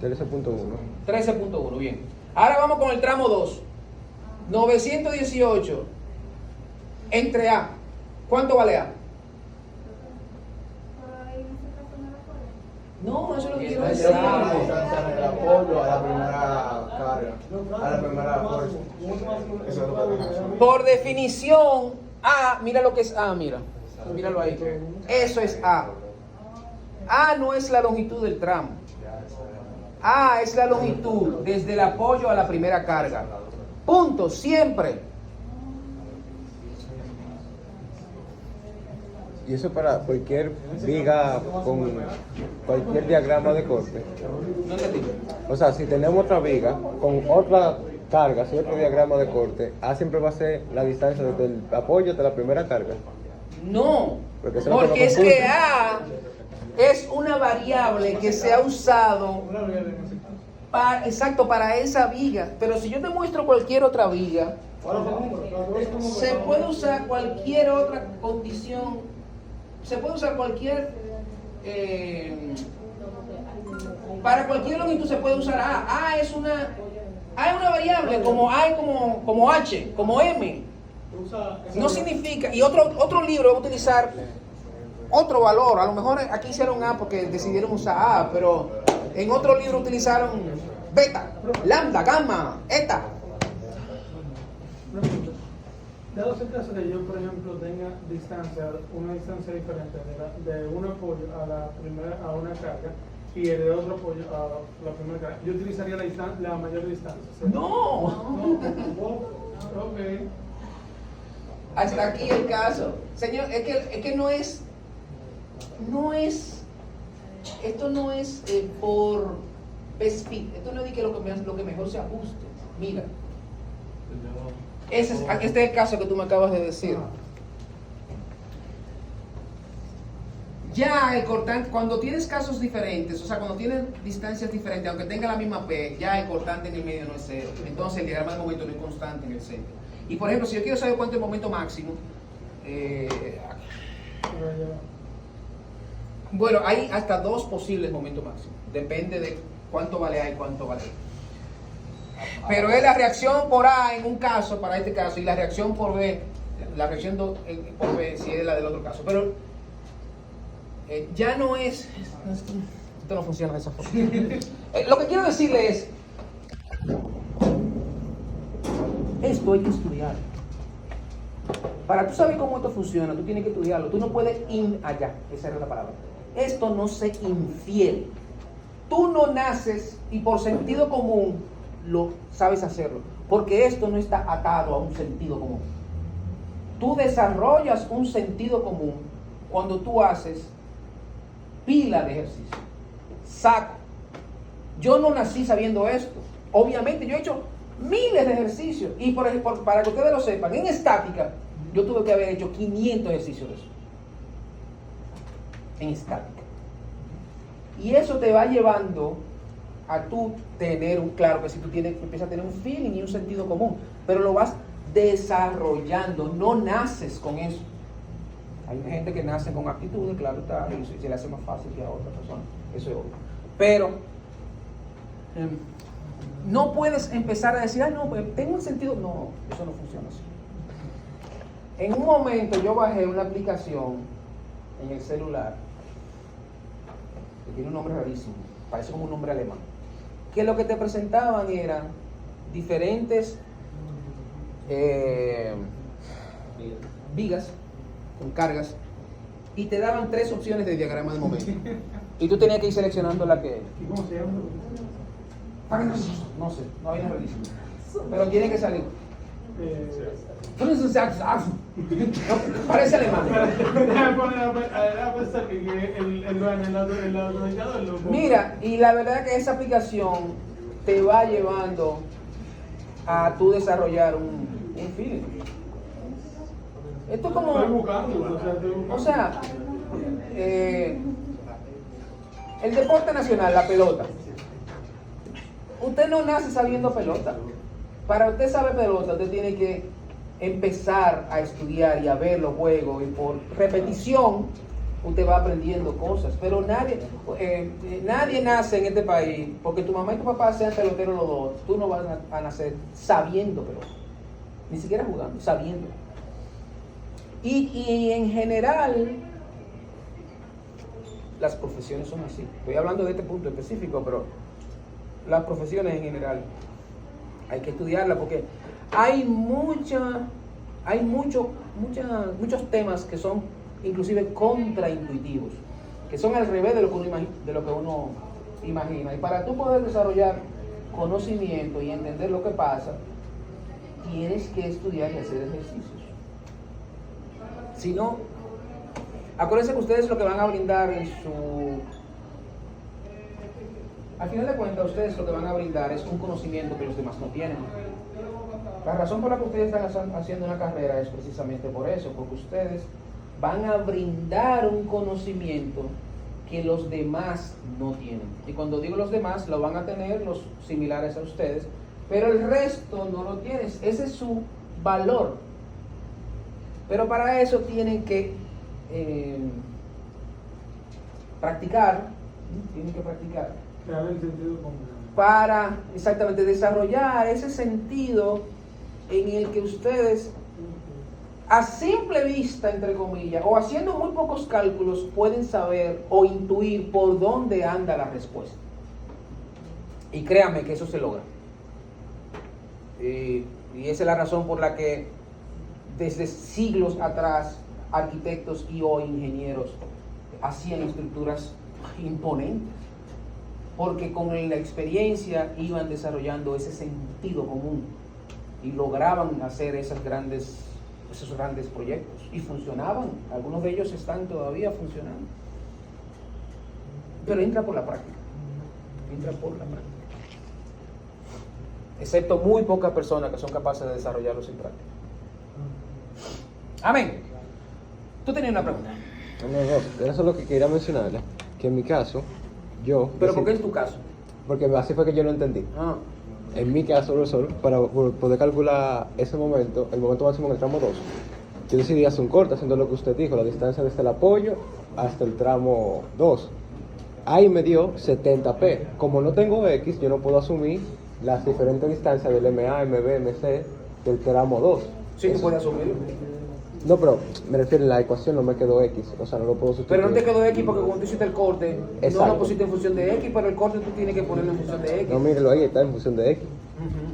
13.1. 13.1. Bien. Ahora vamos con el tramo 2. 918 entre A. ¿Cuánto vale A? No, eso es lo que quiero La decir. distancia del apoyo a la primera carga, a la primera fuerza. Eso es lo que tenemos. Por definición, A, mira lo que es A, míralo ahí. Eso es A. A no es la longitud del tramo. A es la longitud desde el apoyo a la primera carga. Punto, siempre. Y eso para cualquier viga con cualquier diagrama de corte. No entendí. O sea, si tenemos otra viga con otra carga, si otro diagrama de corte, A siempre va a ser la distancia desde el apoyo hasta la primera carga. No, Porque eso es lo que porque nos es que confunde. A es una variable que se ha usado para esa viga. Pero si yo te muestro cualquier otra viga, se puede usar cualquier otra condición, se puede usar cualquier para cualquier longitud se puede usar A. A es una variable como como H, como M. No significa, y otro libro va a utilizar otro valor. A lo mejor aquí hicieron A porque decidieron usar A, pero en otro libro utilizaron beta, lambda, gamma, eta. Dado el caso que yo, por ejemplo, tenga una distancia diferente de un apoyo a una carga y de otro apoyo a la primera carga, yo utilizaría la mayor distancia, ¿cierto? No. Ok. Hasta aquí el caso. Señor, es que no es, esto no es por best fit. Esto no es de que lo que mejor se ajuste. Mira. Este es el caso que tú me acabas de decir. Ya el cortante, cuando tienes casos diferentes, o sea, cuando tienes distancias diferentes, aunque tenga la misma P, ya el cortante en el medio no es cero. Entonces el diagrama de momento no es constante en el centro. Y por ejemplo, si yo quiero saber cuánto es el momento máximo, bueno, hay hasta dos posibles momentos máximos. Depende de cuánto vale A y cuánto vale B. Pero es la reacción por A en un caso, para este caso, y la reacción por B, la reacción por B si es la del otro caso. Pero ya no es... Esto no funciona de esa forma. Lo que quiero decirle es... Esto hay que estudiar. Para tú saber cómo esto funciona, tú tienes que estudiarlo. Tú no puedes ir allá. Esa era la palabra. Esto no se infiere. Tú no naces y por sentido común lo sabes hacerlo. Porque esto no está atado a un sentido común. Tú desarrollas un sentido común cuando tú haces pila de ejercicio. Saco. Yo no nací sabiendo esto. Obviamente yo he hecho miles de ejercicios. Y para que ustedes lo sepan, en estática, yo tuve que haber hecho 500 ejercicios de eso. En estática. Y eso te va llevando a tú tener claro que si tú empiezas a tener un feeling y un sentido común, pero lo vas desarrollando, no naces con eso. Hay gente que nace con aptitudes, claro está, y se le hace más fácil que a otra persona, eso es obvio. Pero no puedes empezar a decir, no, pues tengo un sentido. No, eso no funciona así. En un momento yo bajé una aplicación en el celular que tiene un nombre rarísimo, parece como un nombre alemán, que lo que te presentaban eran diferentes vigas con cargas y te daban 3 opciones de diagrama de momento. Y tú tenías que ir seleccionando la que... ¿Y cómo se llama? No sé, no había release. Pero tiene que salir. Parece alemán. Déjame poner a pensar que el organizador lo ponga. Mira, y la verdad es que esa aplicación te va llevando a tú desarrollar un feeling. Esto es como... Estoy buscando, estoy buscando. O sea, el deporte nacional, la pelota. Usted no nace sabiendo pelota. Para usted saber pelota, usted tiene que empezar a estudiar y a ver los juegos y por repetición usted va aprendiendo cosas. Pero nadie nace en este país porque tu mamá y tu papá sean peloteros los dos. Tú no vas a nacer sabiendo pelota, ni siquiera jugando, sabiendo. Y en general, las profesiones son así. Estoy hablando de este punto específico, pero las profesiones en general hay que estudiarlas porque hay muchos temas que son inclusive contraintuitivos, que son al revés de lo que uno imagina. Y para tú poder desarrollar conocimiento y entender lo que pasa, tienes que estudiar y hacer ejercicios. Si no, acuérdense que ustedes lo que van a brindar en su... Al final de cuentas, ustedes lo que van a brindar es un conocimiento que los demás no tienen. La razón por la que ustedes están haciendo una carrera es precisamente por eso, porque ustedes van a brindar un conocimiento que los demás no tienen. Y cuando digo los demás, lo van a tener los similares a ustedes, pero el resto no lo tienen. Ese es su valor. Pero para eso tienen que practicar, Claro, el sentido común. para exactamente desarrollar ese sentido en el que ustedes a simple vista, entre comillas, o haciendo muy pocos cálculos, pueden saber o intuir por dónde anda la respuesta. Y créanme que eso se logra. Y esa es la razón por la que desde siglos atrás arquitectos y hoy ingenieros hacían estructuras imponentes, porque con la experiencia iban desarrollando ese sentido común y lograban hacer esos grandes proyectos y funcionaban. Algunos de ellos están todavía funcionando, pero entra por la práctica, excepto muy pocas personas que son capaces de desarrollarlo sin práctica. Amén. Tú tenías una pregunta. No, eso es lo que quería mencionarle, que en mi caso, yo... ¿Pero por qué en tu caso? Porque así fue que yo lo entendí. Ah. En mi caso, profesor, para poder calcular ese momento, el momento máximo en el tramo 2, yo decidí hacer un corte, haciendo lo que usted dijo, la distancia desde el apoyo hasta el tramo 2. Ahí me dio 70p. Como no tengo X, yo no puedo asumir las diferentes distancias del MA, MB, MC del tramo 2. Sí, tú puedes asumirlo. No, pero me refiero, en la ecuación no me quedó X, o sea, no lo puedo sustituir. Pero no te quedó X porque cuando tú hiciste el corte, no Exacto. lo pusiste en función de X, pero el corte tú tienes que ponerlo en función de X. No, mírelo ahí, está en función de X.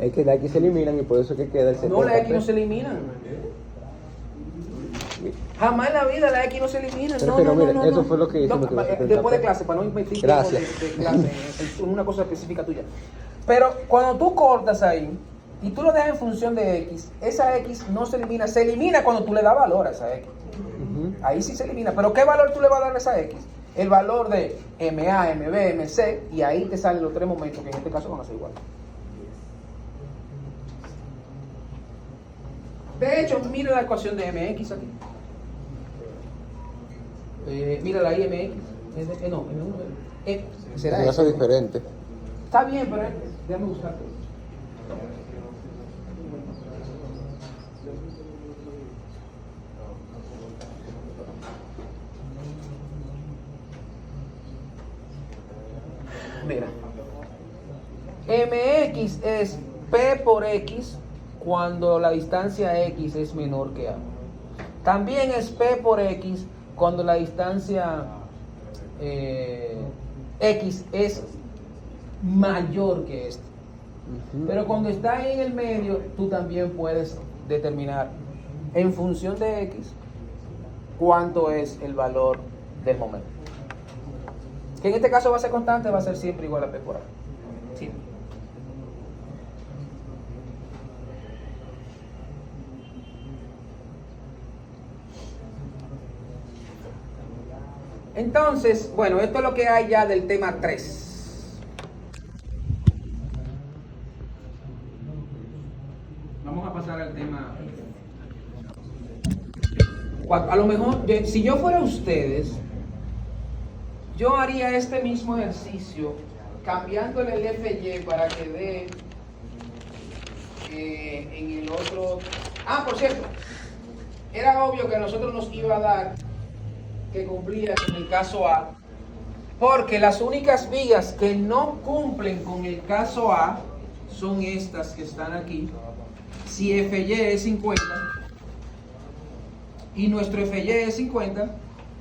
Es que la X se eliminan y por eso es que queda el 70p. No, la X no se elimina. Jamás en la vida la X no se elimina. Pero mire, eso fue lo que hice. Después de clase, para no invertir Gracias. tiempo de clase en una cosa específica tuya. Pero cuando tú cortas ahí y tú lo dejas en función de X, esa X no se elimina cuando tú le das valor a esa X. Ahí sí se elimina. Pero ¿qué valor tú le vas a dar a esa X? El valor de MA, MB, MC, y ahí te salen los 3 momentos que en este caso van a ser iguales. De hecho, mira la ecuación de MX aquí. Mira la IMX. No, M1. Será Eso es diferente. Está bien, pero déjame buscarte. Mira. MX es P por X cuando la distancia X es menor que A. También es P por X cuando la distancia X es mayor que este. Pero cuando está en el medio, tú también puedes determinar en función de X cuánto es el valor del momento. Que en este caso va a ser constante, va a ser siempre igual a P por A. Siempre. Entonces, bueno, esto es lo que hay ya del tema 3. Vamos a pasar al tema 4. A lo mejor, si yo fuera ustedes, yo haría este mismo ejercicio cambiándole el FY para que dé en el otro. Ah, por cierto, era obvio que a nosotros nos iba a dar que cumplía con el caso A, porque las únicas vigas que no cumplen con el caso A son estas que están aquí. Si FY es 50 y nuestro FY es 50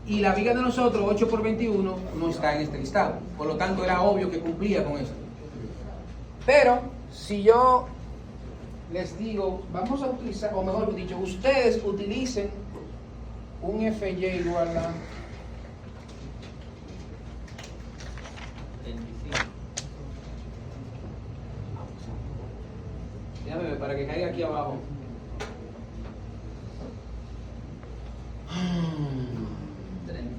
y la viga de nosotros 8 por 21 no está en este listado, por lo tanto era obvio que cumplía con esto. Pero si yo les digo, vamos a utilizar, o mejor dicho, ustedes utilicen un FY igual a 25. Déjame ver para que caiga aquí abajo. 35.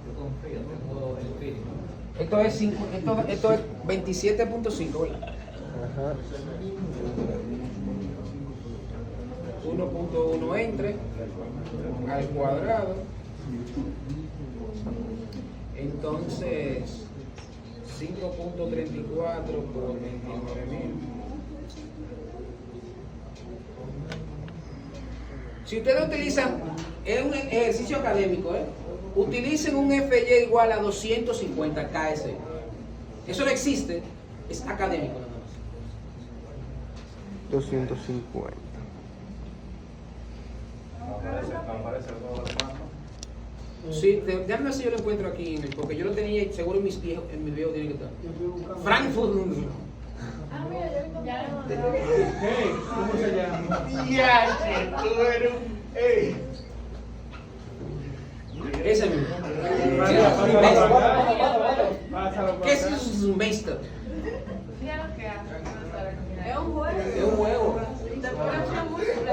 Yo confío, tengo el feeling. esto es 27.5, ¿verdad? Ajá. 1.1 entre al cuadrado, entonces 5.34 por 29.000. Si ustedes utilizan, es un ejercicio académico, utilicen un FY igual a 250 KS. Eso no existe, es académico nada más. 250. Aparece todo lo demás, ¿no? Sí, déjame ver si yo lo encuentro aquí, porque yo lo tenía y seguro en mis viejos tiene que estar. Frankfurt. Ah, mira, yo vi ya lo Hey, ¿cómo se llama? Ese mismo. Pásalo, ¿Qué es un Meister? Mira lo que hace. Es un juego. Es un huevo. Te pones una múltiple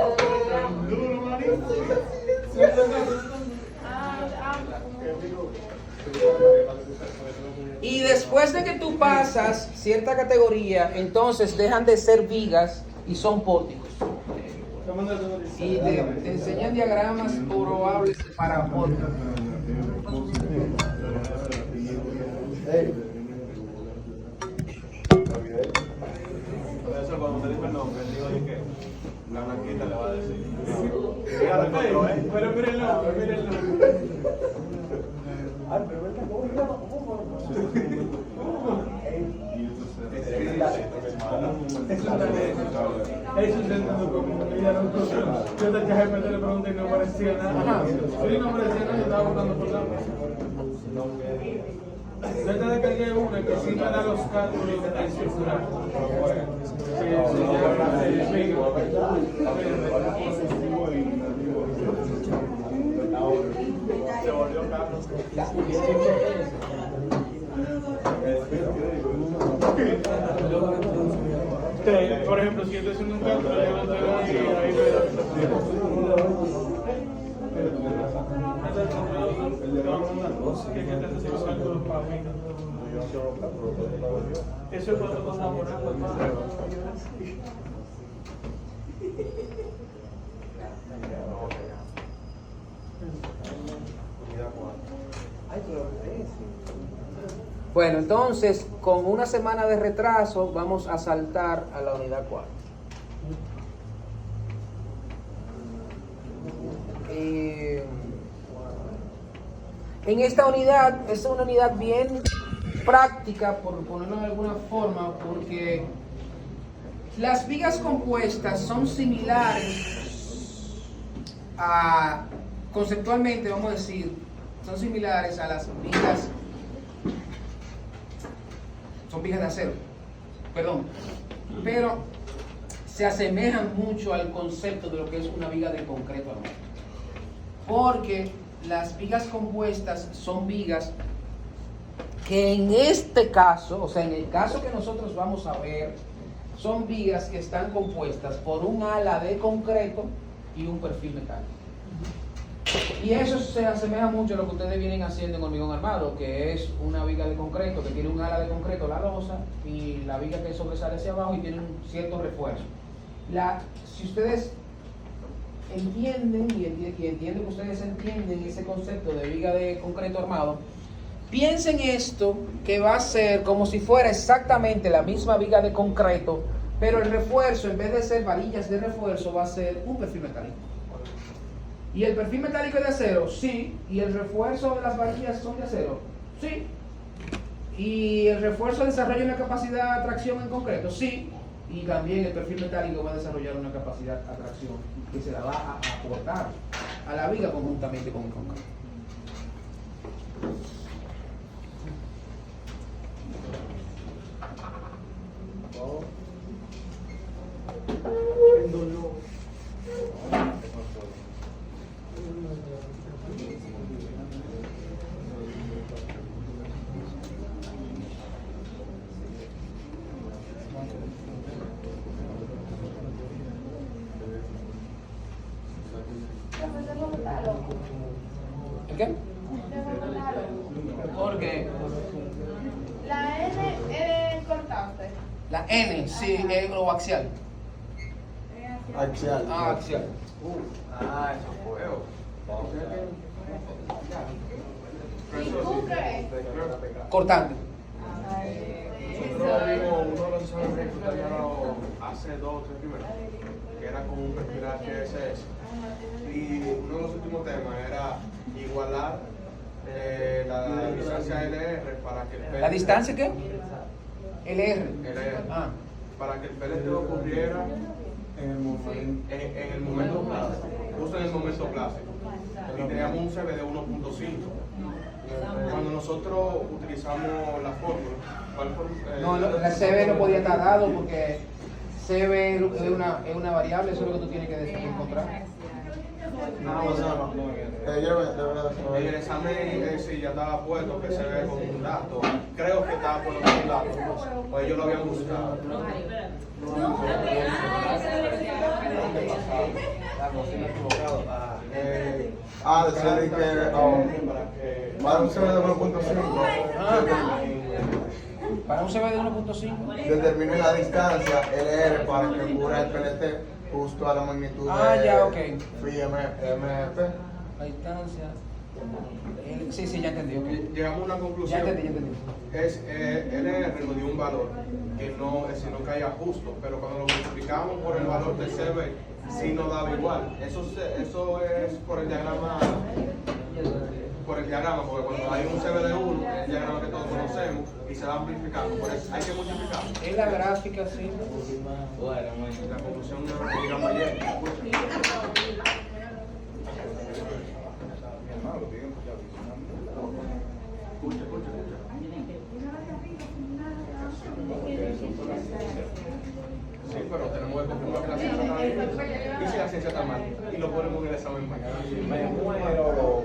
Y después de que tú pasas cierta categoría, entonces dejan de ser vigas y son pórticos. Y te enseñan diagramas probables para pórticos. Por eso cuando te dijo el nombre, digo yo que la blanquita le va a decir. Ya lo encontró, ¿eh? Pero mira el nombre, mira el nombre. Ay, pero ven que ¿cómo se llama? Eso se entendió como que ya no conozco. Yo te cajé le pregunté y no parecía nada. Sí, no parecía nada, yo estaba buscando por la mesa. Yo te descargué una que sí me da los cálculos de tensión circular. Se volvió Carlos. Por ejemplo, si yo estoy haciendo un cálculo, yo no tengo ahí me eso es cuando pasamos por Bueno, entonces, con una semana de retraso, vamos a saltar a la unidad 4. En esta unidad, es una unidad bien práctica, por ponerlo de alguna forma, porque las vigas compuestas son similares a, conceptualmente, vamos a decir, son similares a las vigas, son vigas de acero, perdón, pero se asemejan mucho al concepto de lo que es una viga de concreto armado. Porque las vigas compuestas son vigas que en este caso, o sea, en el caso que nosotros vamos a ver, son vigas que están compuestas por un ala de concreto y un perfil metálico. Y eso se asemeja mucho a lo que ustedes vienen haciendo en hormigón armado, que es una viga de concreto que tiene un ala de concreto, la losa, y la viga que sobresale hacia abajo y tiene un cierto refuerzo. Si ustedes entienden, y entiendo que ustedes entienden ese concepto de viga de concreto armado, piensen esto que va a ser como si fuera exactamente la misma viga de concreto, pero el refuerzo, en vez de ser varillas de refuerzo, va a ser un perfil metálico. ¿Y el perfil metálico es de acero? Sí. ¿Y el refuerzo de las varillas son de acero? Sí. ¿Y el refuerzo desarrolla una capacidad de atracción en concreto? Sí. Y también el perfil metálico va a desarrollar una capacidad de atracción que se la va a aportar a la viga conjuntamente con el concreto. ¿El qué? ¿Por qué? La N es cortante. La N, sí, es lo axial. Axial. Ah, axial. Eso fue. ¿Y tú crees? Cortante. Nosotros vimos uno de los exámenes que usted había dado hace 2 o 3 primeros, que era con un perfil HSS. Y uno de los últimos temas era igualar la distancia LR para que el PLT... ¿La distancia qué? LR. Ah. Para que el PLT ocurriera en el momento plástico, justo en el momento plástico. Y teníamos un CB de 1.5. Cuando nosotros utilizamos la fórmula, ¿cuál fue? No, la CB no podía estar dado porque CB es una variable, eso es lo que tú tienes que encontrar. En el examen sí ya estaba puesto que se ve como un dato. Creo que estaba puesto como un dato. Pues ellos lo habían buscado. Decir que para un CB de 1.5 Para un CB de 1.5. determine la distancia LR para que ocurra el PLT justo a la magnitud de Ya, ok. phi MF. La distancia. Sí, ya entendí, ok. Llegamos a una conclusión. Ya entendí. LR nos dio un valor que no caía justo, pero cuando lo multiplicamos por el valor del CB, sí nos daba igual. Eso es por el diagrama, porque cuando hay un CB de 1, es el diagrama que todos conocemos, y se va amplificando, por eso hay que multiplicarlo. Es la gráfica, sí. La conclusión es lo que llegamos ayer. Sí, pero tenemos que confirmar que la ciencia está bien. Y si la ciencia está mal, y lo ponemos en el examen mañana. Me muero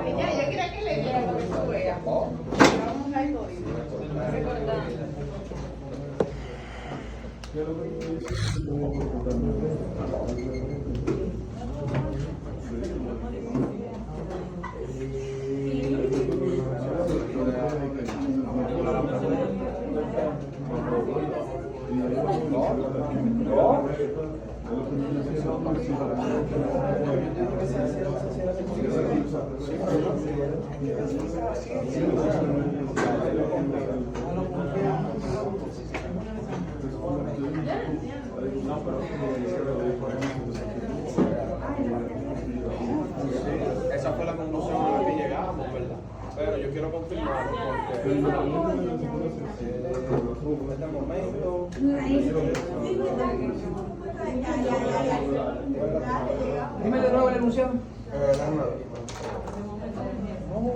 Yo quería que le diera lo que tú veas. Vamos a ir Esa fue la conclusión a la que llegamos, ¿verdad? Pero yo quiero quiero confirmarlo porque en este momento Dime de nuevo la enunciado.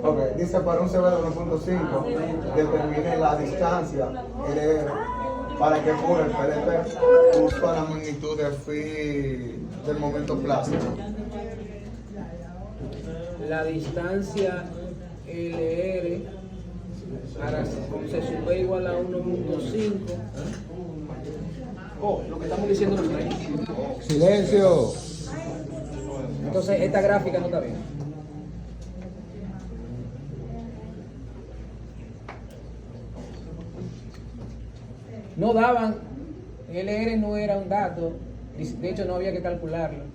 Ok, dice para un CV de 1.5 determine la distancia LR para que cubra el PDP busca la magnitud de phi del momento plástico. La distancia LR ahora se sube igual a 1.5. Oh, lo que estamos diciendo no está ahí. ¡Silencio! Entonces esta gráfica no está bien. No daban, LR no era un dato, de hecho no había que calcularlo.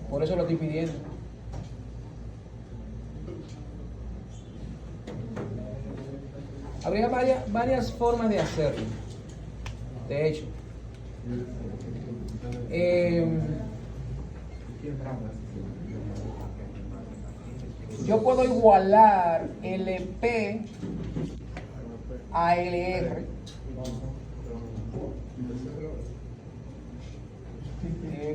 Por eso lo estoy pidiendo. Habría varias formas de hacerlo. De hecho, yo puedo igualar LP a LR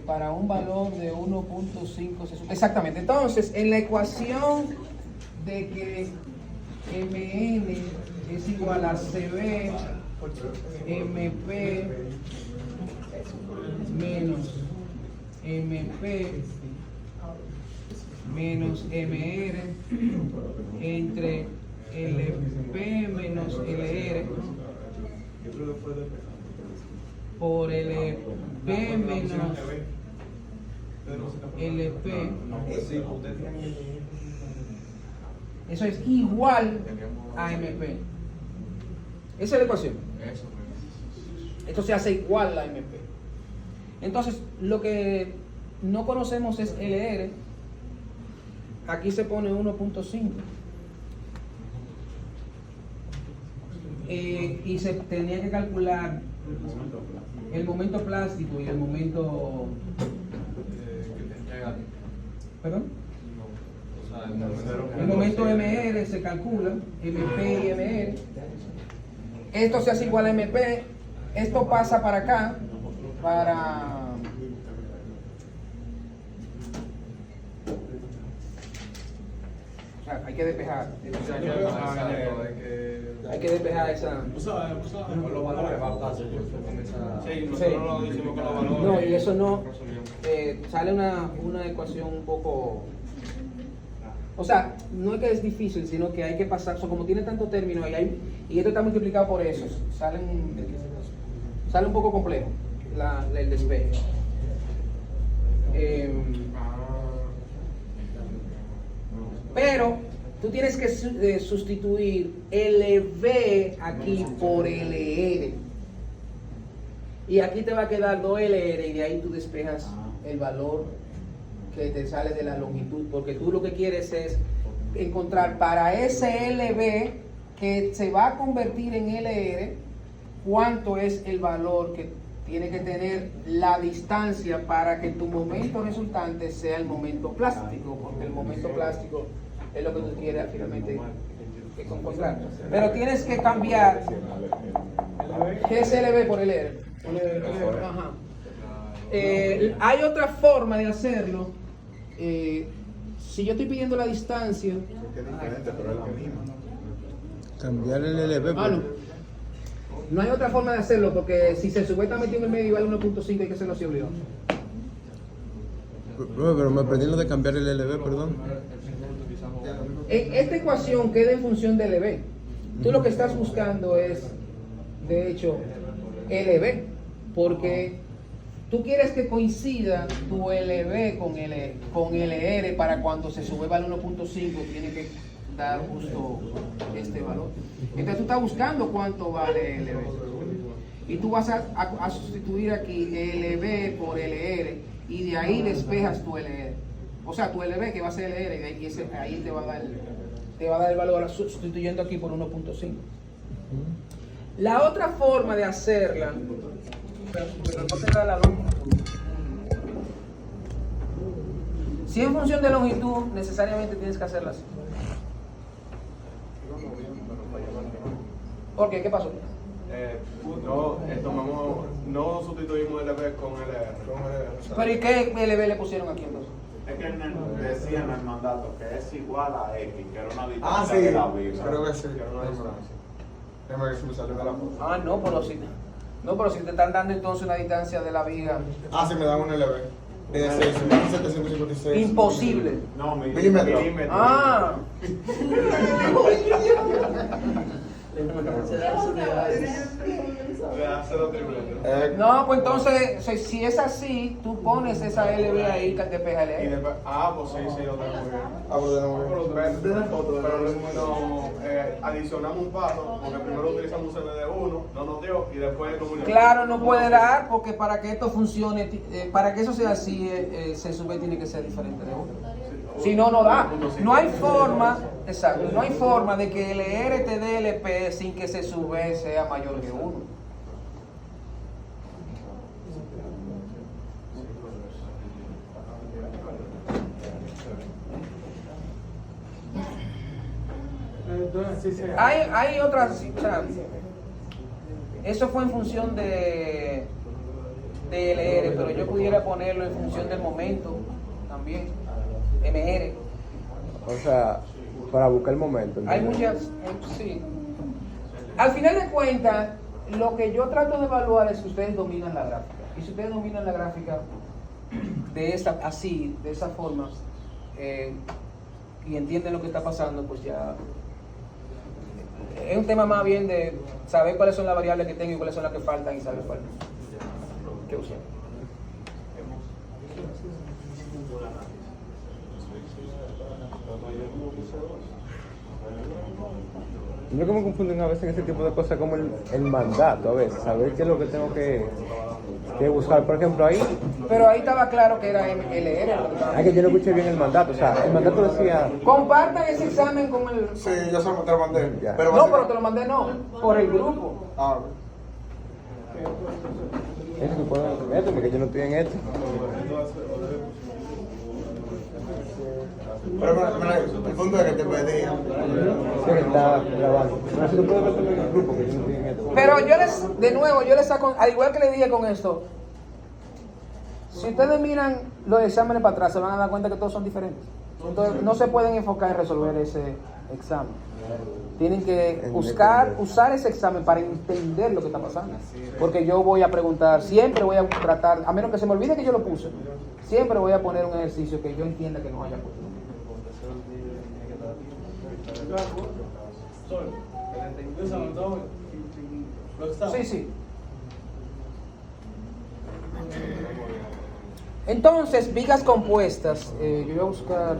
para un valor de 1.5. Exactamente. Entonces, en la ecuación de que MN es igual a CB MP menos MP menos MR entre LP menos LR por LP menos LP, eso es igual a MP. Esa es la ecuación. Esto se hace igual a MP. Entonces, lo que no conocemos es LR. Aquí se pone 1.5. Y se tenía que calcular el momento plástico y el momento... ¿Perdón? El momento MR se calcula, MP y MR. Esto se hace igual a MP. Esto pasa para acá, para... O sea, hay que despejar. Hay que despejar esa... los valores bautados. Sí, nosotros Sí. lo decimos con los valores. No, y eso no... sale una ecuación un poco... O sea, no es que es difícil, sino que hay que pasar... como tiene tantos términos y esto está multiplicado por eso, sale un poco complejo el despeje. Pero tú tienes que sustituir LV aquí por LR. Y aquí te va a quedar 2LR y de ahí tú despejas el valor que te sale de la longitud. Porque tú lo que quieres es encontrar para ese LV que se va a convertir en LR, cuánto es el valor que tiene que tener la distancia para que tu momento resultante sea el momento plástico. Porque el momento plástico es lo que tú quieres finalmente encontrar. Pero tienes que cambiar GSLB por LR. Ajá. Hay otra forma de hacerlo. Si yo estoy pidiendo la distancia, Cambiar el LV. no hay otra forma de hacerlo, porque si se sube está metido en el medio y vale 1.5, hay que hacerlo así obligado. Pero me aprendí lo de cambiar el LV, perdón. Esta ecuación queda en función de LV. Tú lo que estás buscando es, de hecho, LV, porque tú quieres que coincida tu LV con LR para cuando se sube al 1.5 tiene que dar justo este valor. Entonces tú estás buscando cuánto vale LV. Y tú vas a sustituir aquí LV por LR y de ahí despejas tu LR. O sea, tu LV que va a ser LR y ahí te va a dar el valor sustituyendo aquí por 1.5. La otra forma de hacerla Pero no te da la longitud. Si en función de longitud, necesariamente tienes que hacerla así. ¿Por qué? ¿Qué pasó? No sustituimos el LB con LR. ¿Pero y qué LB le pusieron aquí entonces? Es que decía en el mandato que es igual a X, que era una distancia Ah, sí, de la viga. creo que sí. Déjame ver si me salió de la foto. Ah, no, pero si te están dando entonces una distancia de la viga. Ah, sí, me dan un LB. De 6.756. Imposible. No, Milímetro. Ah, La importancia de las unidades. no, pues entonces, si es así, tú pones esa LB ahí que despeja Y LR. después, pues sí, lo tengo muy bien. Ah, pues tenemos Pero adicionamos un paso, porque primero utilizamos un CBD1, no nos dio, y después nos unimos. Claro, no puede dar, porque para que esto funcione, para que eso sea así, C sub B tiene que ser diferente de uno. Si no, no da. No hay forma, exacto, no hay forma de que LR te dé LP sin que C sub B sea mayor que 1. Entonces, sí se Hay otras, o sea, eso fue en función de LR, pero yo pudiera ponerlo en función del momento también, MR. O sea, para buscar el momento. Hay ¿entiendes? muchas, sí. Al final de cuentas, lo que yo trato de evaluar es si ustedes dominan la gráfica. Y si ustedes dominan la gráfica de esa forma, y entienden lo que está pasando, pues ya es un tema más bien de saber cuáles son las variables que tengo y cuáles son las que faltan y saber cuál que usar. Yo creo que me confunden a veces en ese tipo de cosas como el mandato, a veces, saber qué es lo que tengo que buscar. Por ejemplo, ahí, Pero ahí estaba claro que era LR. lo que estaba- que yo no escuché bien el mandato. O sea, el mandato decía, Compartan ese examen con el... Sí, yo solo te lo mandé. Ya. No, pero básicamente- te lo mandé no, por el grupo. Ah, eso que puedo esto, porque yo no estoy en esto. pero el punto es que te pedía. Sí, que está grabando. Pero si tú puedes verlo en el grupo, que yo no estoy en esto. Pero yo les saco, al igual que le dije con esto, si ustedes miran los exámenes para atrás, se van a dar cuenta que todos son diferentes. Entonces, no se pueden enfocar en resolver ese examen. Tienen que usar ese examen para entender lo que está pasando. Porque yo voy a preguntar, siempre voy a tratar, a menos que se me olvide que yo lo puse, siempre voy a poner un ejercicio que yo entienda que no haya puesto. Sí, sí. Entonces, vigas compuestas. Yo voy a buscar.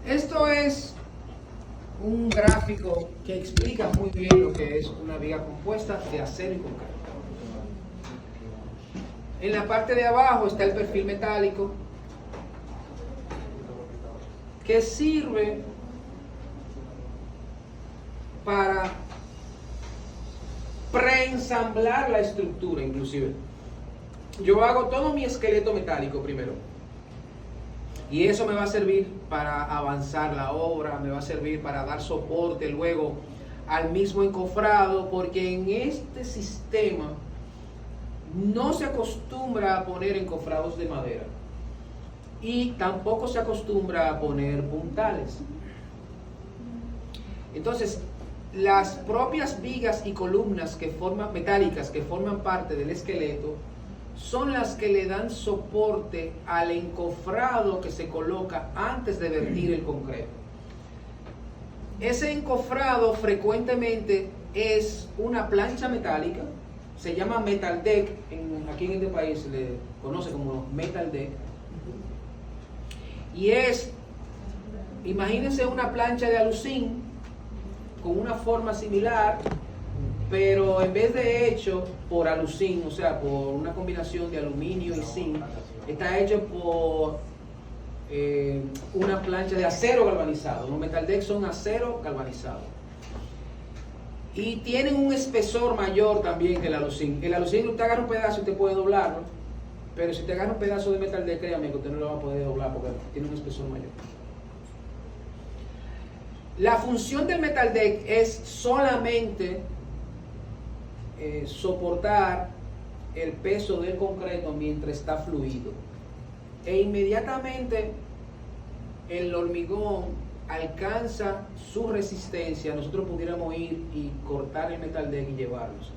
Esto es un gráfico que explica muy bien lo que es una viga compuesta de acero y concreto. En la parte de abajo está el perfil metálico, que sirve para preensamblar la estructura inclusive. Yo hago todo mi esqueleto metálico primero. Y eso me va a servir para avanzar la obra, me va a servir para dar soporte luego al mismo encofrado, porque en este sistema no se acostumbra a poner encofrados de madera y tampoco se acostumbra a poner puntales. Entonces, las propias vigas y columnas metálicas que forman parte del esqueleto son las que le dan soporte al encofrado que se coloca antes de vertir el concreto. Ese encofrado frecuentemente es una plancha metálica, se llama metal deck, aquí en este país se le conoce como metal deck, y es, imagínense una plancha de alucín con una forma similar, pero en vez de hecho por alucín, o sea, por una combinación de aluminio y zinc, está hecho por una plancha de acero galvanizado. Los metal deck son acero galvanizado. Y tienen un espesor mayor también que el alucín. El alucín, usted agarra un pedazo y usted puede doblarlo, pero si te agarra un pedazo de metal deck, créame que usted no lo va a poder doblar porque tiene un espesor mayor. La función del metal deck es solamente soportar el peso del concreto mientras está fluido. E inmediatamente el hormigón alcanza su resistencia, nosotros pudiéramos ir y cortar el metal deck y llevarlos.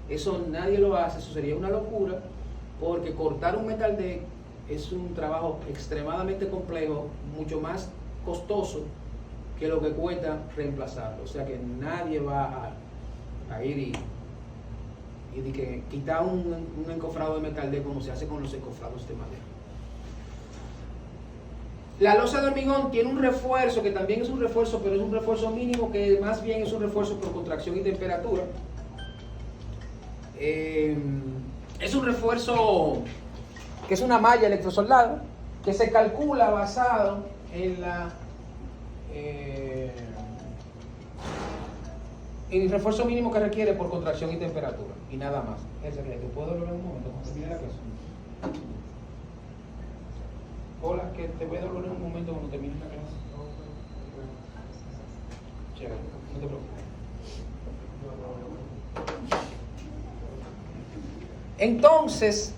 Eso nadie lo hace, eso sería una locura, porque cortar un metal deck es un trabajo extremadamente complejo, mucho más costoso que lo que cuesta reemplazarlo. O sea que nadie va a ir y de que quitar un encofrado de metal deck como se hace con los encofrados de madera. La losa de hormigón tiene un refuerzo que también es un refuerzo, pero es un refuerzo mínimo, que más bien es un refuerzo por contracción y temperatura. Es un refuerzo que es una malla electrosoldada que se calcula basado en el refuerzo mínimo que requiere por contracción y temperatura, y nada más. Ese que te puedo hablar en un momento, cuando termine la clase. Hola, que te voy a hablar en un momento cuando termine la clase. Chévere, no te preocupes. Entonces,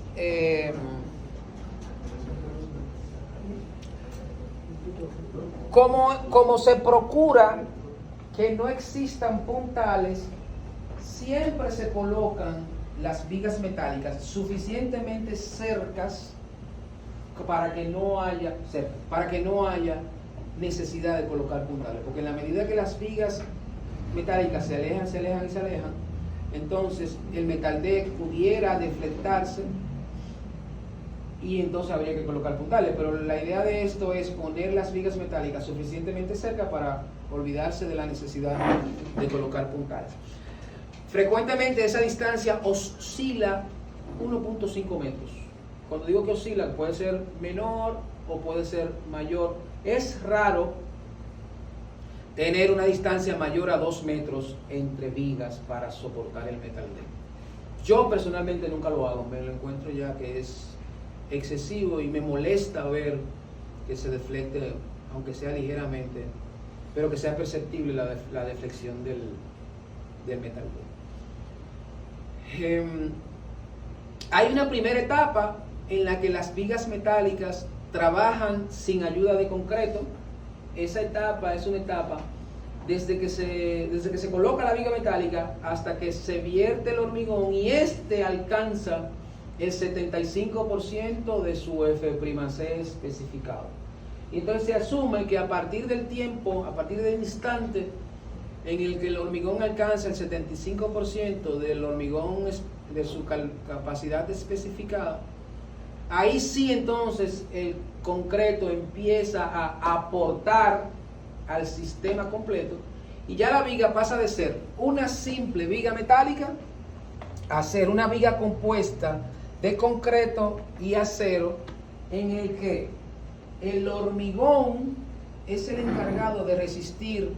como se procura que no existan puntales, siempre se colocan las vigas metálicas suficientemente cercas para que no haya necesidad de colocar puntales, porque en la medida que las vigas metálicas se alejan, entonces el metal deck pudiera deflectarse y entonces habría que colocar puntales. Pero la idea de esto es poner las vigas metálicas suficientemente cerca para olvidarse de la necesidad de colocar puntales. Frecuentemente esa distancia oscila 1.5 metros. Cuando digo que oscila, puede ser menor o puede ser mayor. Es raro tener una distancia mayor a 2 metros entre vigas para soportar el metal deck. Yo personalmente nunca lo hago, me lo encuentro ya que es excesivo y me molesta ver que se deflecte, aunque sea ligeramente, pero que sea perceptible la deflexión del metal deck. Hay una primera etapa en la que las vigas metálicas trabajan sin ayuda de concreto. Esa etapa es una etapa desde que se coloca la viga metálica hasta que se vierte el hormigón y este alcanza el 75% de su F'C especificado. Y entonces se asume que a partir del instante en el que el hormigón alcanza el 75% del hormigón de su capacidad especificada, ahí sí entonces el concreto empieza a aportar al sistema completo y ya la viga pasa de ser una simple viga metálica a ser una viga compuesta de concreto y acero, en el que el hormigón es el encargado de resistir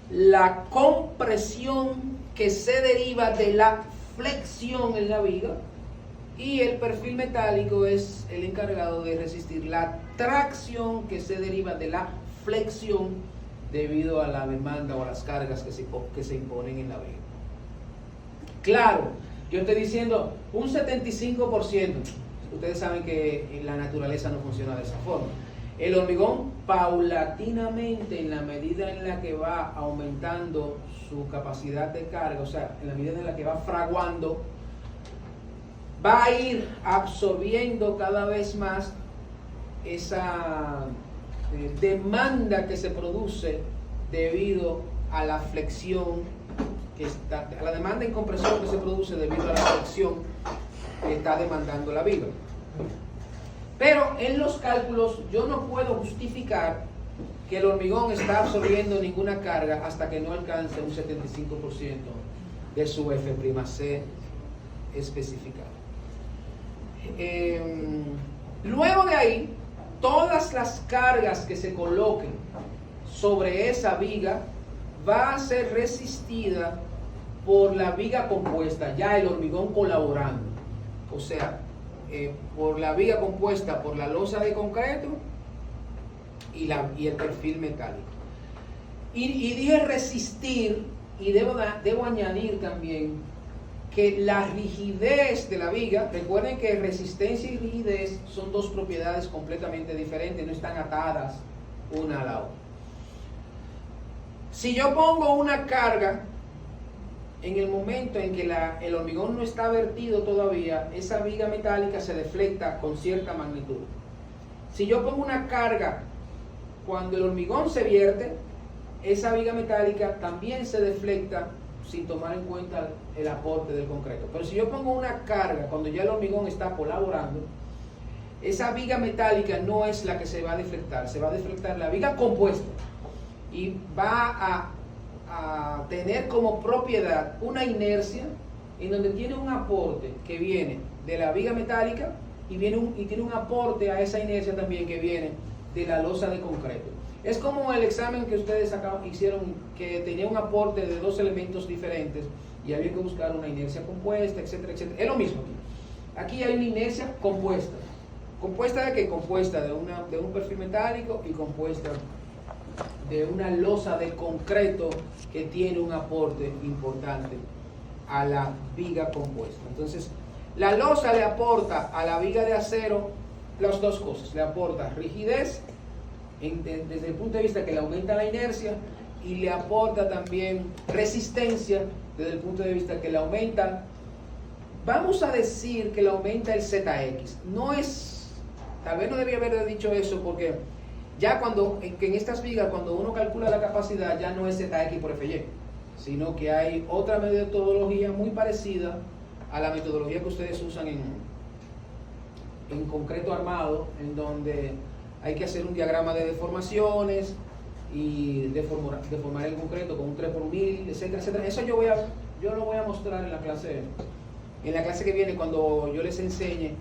la compresión que se deriva de la flexión en la viga, y el perfil metálico es el encargado de resistir la tracción que se deriva de la flexión debido a la demanda o a las cargas que se imponen en la viga. Claro, yo estoy diciendo un 75%. Ustedes saben que en la naturaleza no funciona de esa forma. El hormigón paulatinamente, en la medida en la que va aumentando su capacidad de carga, o sea, en la medida en la que va fraguando, va a ir absorbiendo cada vez más esa demanda que se produce debido a la flexión a la demanda en compresión que se produce debido a la flexión que está demandando la viga. Pero en los cálculos yo no puedo justificar que el hormigón está absorbiendo ninguna carga hasta que no alcance un 75% de su F'C especificado. Luego de ahí, todas las cargas que se coloquen sobre esa viga va a ser resistida por la viga compuesta, ya el hormigón colaborando. O sea, por la viga compuesta por la losa de concreto y el perfil metálico. Y dije resistir, y debo añadir también que la rigidez de la viga, recuerden que resistencia y rigidez son dos propiedades completamente diferentes, no están atadas una a la otra. Si yo pongo una carga en el momento en que el hormigón no está vertido todavía, esa viga metálica se deflecta con cierta magnitud. Si yo pongo una carga cuando el hormigón se vierte, esa viga metálica también se deflecta sin tomar en cuenta el aporte del concreto. Pero si yo pongo una carga cuando ya el hormigón está colaborando, esa viga metálica no es la que se va a deflectar la viga compuesta y va a tener como propiedad una inercia en donde tiene un aporte que viene de la viga metálica y tiene un aporte a esa inercia también que viene de la losa de concreto. Es como el examen que ustedes hicieron, que tenía un aporte de dos elementos diferentes y había que buscar una inercia compuesta, etcétera, etcétera. Es lo mismo aquí. Aquí hay una inercia compuesta. ¿Compuesta de qué? Compuesta de un perfil metálico y compuesta de una losa de concreto que tiene un aporte importante a la viga compuesta. Entonces, la losa le aporta a la viga de acero las dos cosas. Le aporta rigidez desde el punto de vista que le aumenta la inercia, y le aporta también resistencia desde el punto de vista que le aumenta, vamos a decir que le aumenta el ZX. Tal vez no debía haber dicho eso, porque ya en estas vigas, cuando uno calcula la capacidad, ya no es ZX por FY, sino que hay otra metodología muy parecida a la metodología que ustedes usan en concreto armado, en donde hay que hacer un diagrama de deformaciones y deformar el concreto con un 3×1000, etcétera, etcétera. Eso yo lo voy a mostrar en la clase que viene, cuando yo les enseñe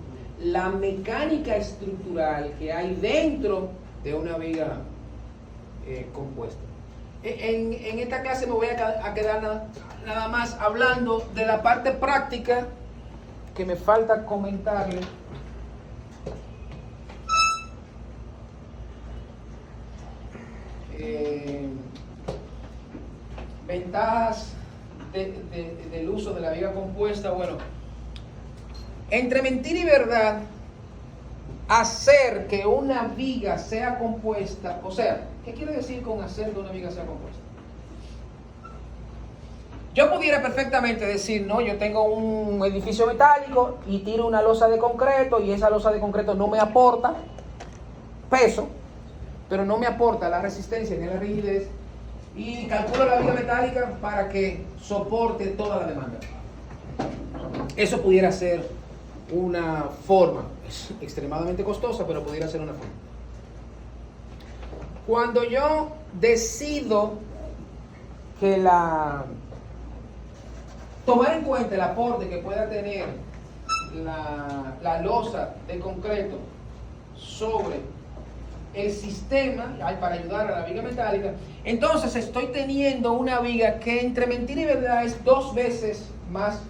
la mecánica estructural que hay dentro de una viga compuesta. En esta clase me voy a quedar nada más hablando de la parte práctica que me falta comentarle. Ventajas del uso de la viga compuesta. Bueno, entre mentira y verdad, hacer que una viga sea compuesta, o sea, ¿qué quiere decir con hacer que una viga sea compuesta? Yo pudiera perfectamente decir, no, yo tengo un edificio metálico y tiro una losa de concreto, y esa losa de concreto no me aporta peso, pero no me aporta la resistencia ni la rigidez, y calculo la viga metálica para que soporte toda la demanda. Eso pudiera ser una forma, es extremadamente costosa, pero pudiera ser una forma. Cuando yo decido que tomar en cuenta el aporte que pueda tener la losa de concreto sobre el sistema para ayudar a la viga metálica, entonces estoy teniendo una viga que entre mentira y verdad es 2 veces más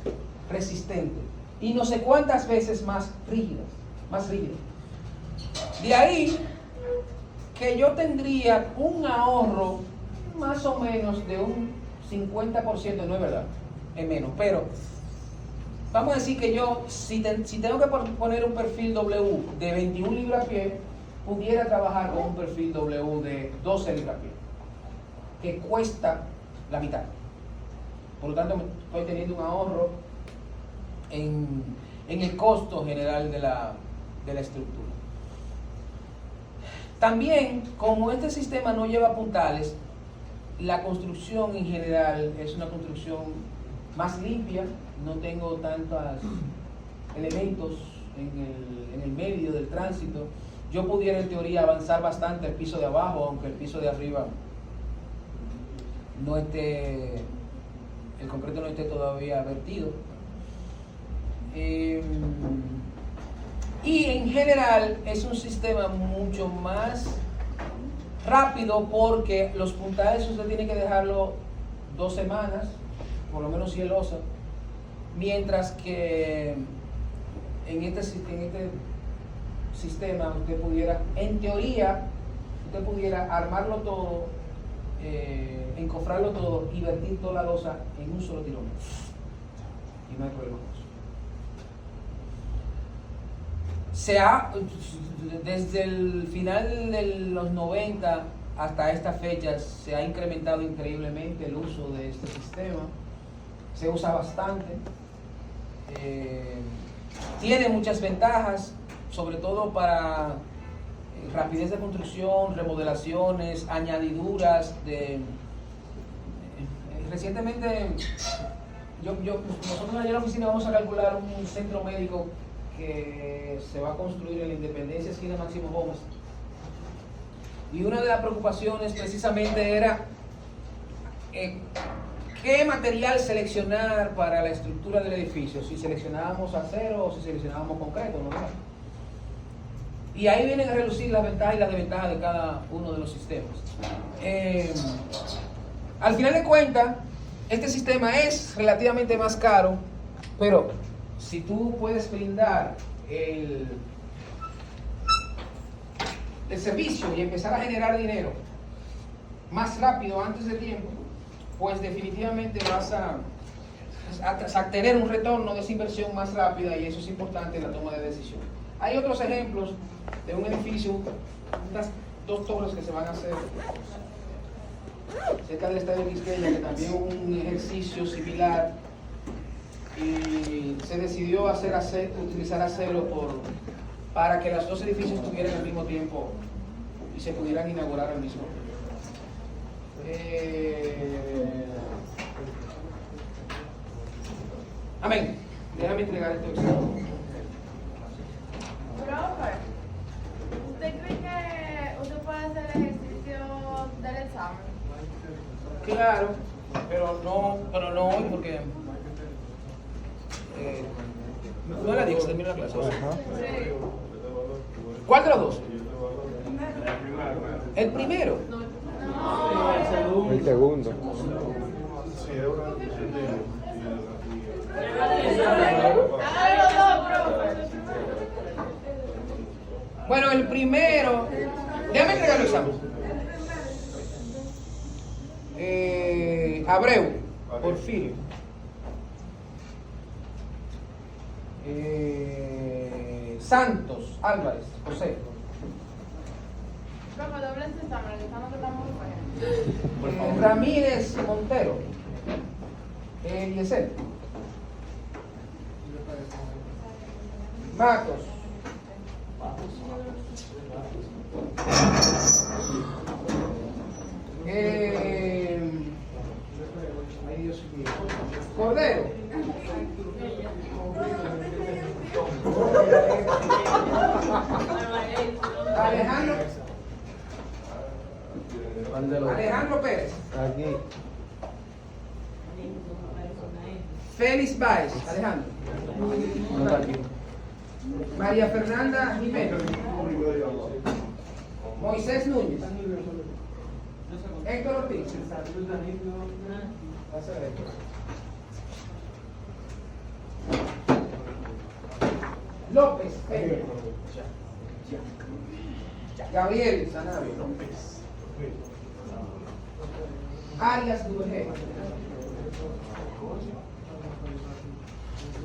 resistente y no sé cuántas veces más rígida. De ahí que yo tendría un ahorro más o menos de un 50%, no es verdad, es menos, pero vamos a decir que yo, si tengo que poner un perfil W de 21 libras-pie, pudiera trabajar con un perfil W de 12 libras-pie, que cuesta la mitad. Por lo tanto, estoy teniendo un ahorro en en el costo general de la estructura. También, como este sistema no lleva puntales, la construcción en general es una construcción más limpia, no tengo tantos elementos en el medio del tránsito. Yo pudiera en teoría avanzar bastante al piso de abajo, aunque el piso de arriba no esté, el concreto no esté todavía vertido. Y en general es un sistema mucho más rápido porque los puntales usted tiene que dejarlo 2 semanas, por lo menos si él osa, mientras que en este sistema usted pudiera, en teoría, usted pudiera armarlo todo, encofrarlo todo y vertir toda la losa en un solo tirón. Y no hay problema con eso. Desde el final de los 90 hasta esta fecha se ha incrementado increíblemente el uso de este sistema. Se usa bastante. Tiene muchas ventajas, sobre todo para rapidez de construcción, remodelaciones, añadiduras recientemente nosotros allá en la oficina vamos a calcular un centro médico que se va a construir en la Independencia, esquina Máximo Gómez. Y una de las preocupaciones precisamente era qué material seleccionar para la estructura del edificio, si seleccionábamos acero o si seleccionábamos concreto, ¿no? Y ahí vienen a relucir las ventajas y las desventajas de cada uno de los sistemas. Al final de cuentas, este sistema es relativamente más caro, pero si tú puedes brindar el servicio y empezar a generar dinero más rápido antes de tiempo, pues definitivamente vas a tener un retorno de esa inversión más rápida, y eso es importante en la toma de decisión. Hay otros ejemplos de un edificio, unas 2 torres que se van a hacer cerca del Estadio Quisqueya, que también hubo un ejercicio similar y se decidió utilizar acero para que los 2 edificios tuvieran al mismo tiempo y se pudieran inaugurar al mismo tiempo. Amén. Déjame entregar este examen. Profe, ¿usted cree que usted puede hacer el ejercicio del examen? Claro, pero no hoy porque no es la 10, termina la clase. ¿Cuál de los 2? ¿El primero? El segundo. Bueno, el primero, déjame entregar el examen. Abreu, Porfirio. Santos, Álvarez, José. Profe, doble este examen, el examen que estamos haciendo. Ramírez, Montero. Yesel. Matos. Ay, Dios mío. Cordero. Alejandro Pérez. Aquí. Félix Báez. Alejandro. María Fernanda Jiménez. Moisés Núñez. Héctor Ortiz. López Peña. Gabriel Sanabria. Arias Durgé.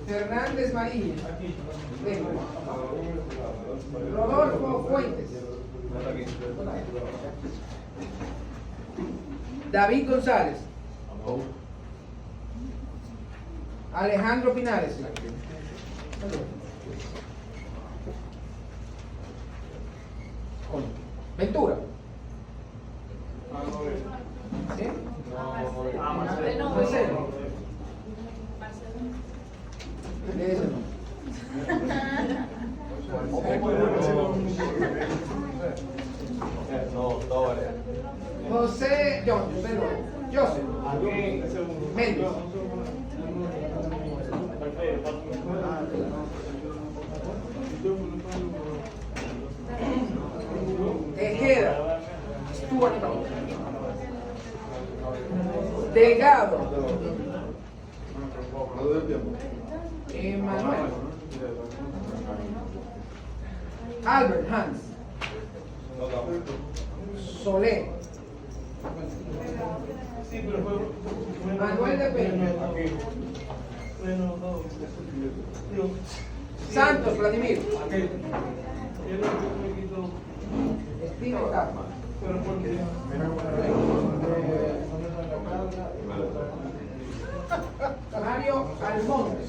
Fernández María. Rodolfo Fuentes. David González. Alejandro Pinares. Ventura. ¿Sí? Marcelo. Ese no. José Joseph Méndez. Tejeda. Stuart. Delgado. Manuel. Albert Hans. Solé. Manuel de Peña. Santos Vladimir. Estino Capa. Mario Almonte.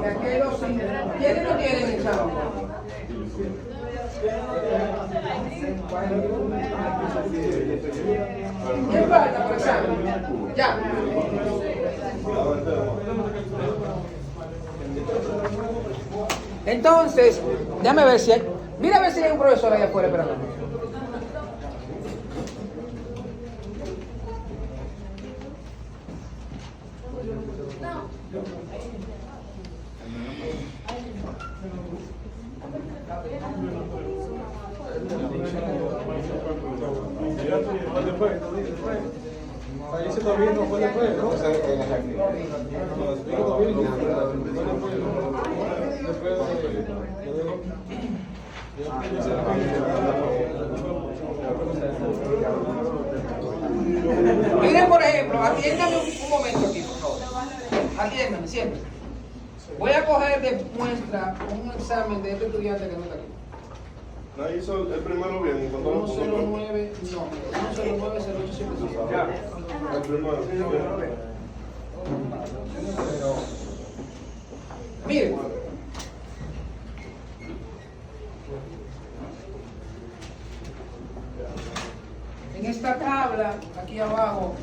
Y aquellos ¿quiénes no tienen examen? ¿Qué falta para examen? Ya. Entonces, déjame ver si hay. Mira a ver si hay un profesor ahí afuera esperando. Ahí se está viendo, fue después, ¿no? Miren, por ejemplo, atiéndame un momento aquí, por favor. Atiéndame, siempre. Voy a coger de muestra un examen de este estudiante que no está aquí. No hizo el primero bien, encontró un poco. 109, no, 109 0875. Ya, el primero. Miren. En esta tabla, aquí abajo,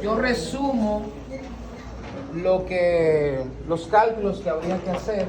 yo resumo los cálculos que habría que hacer.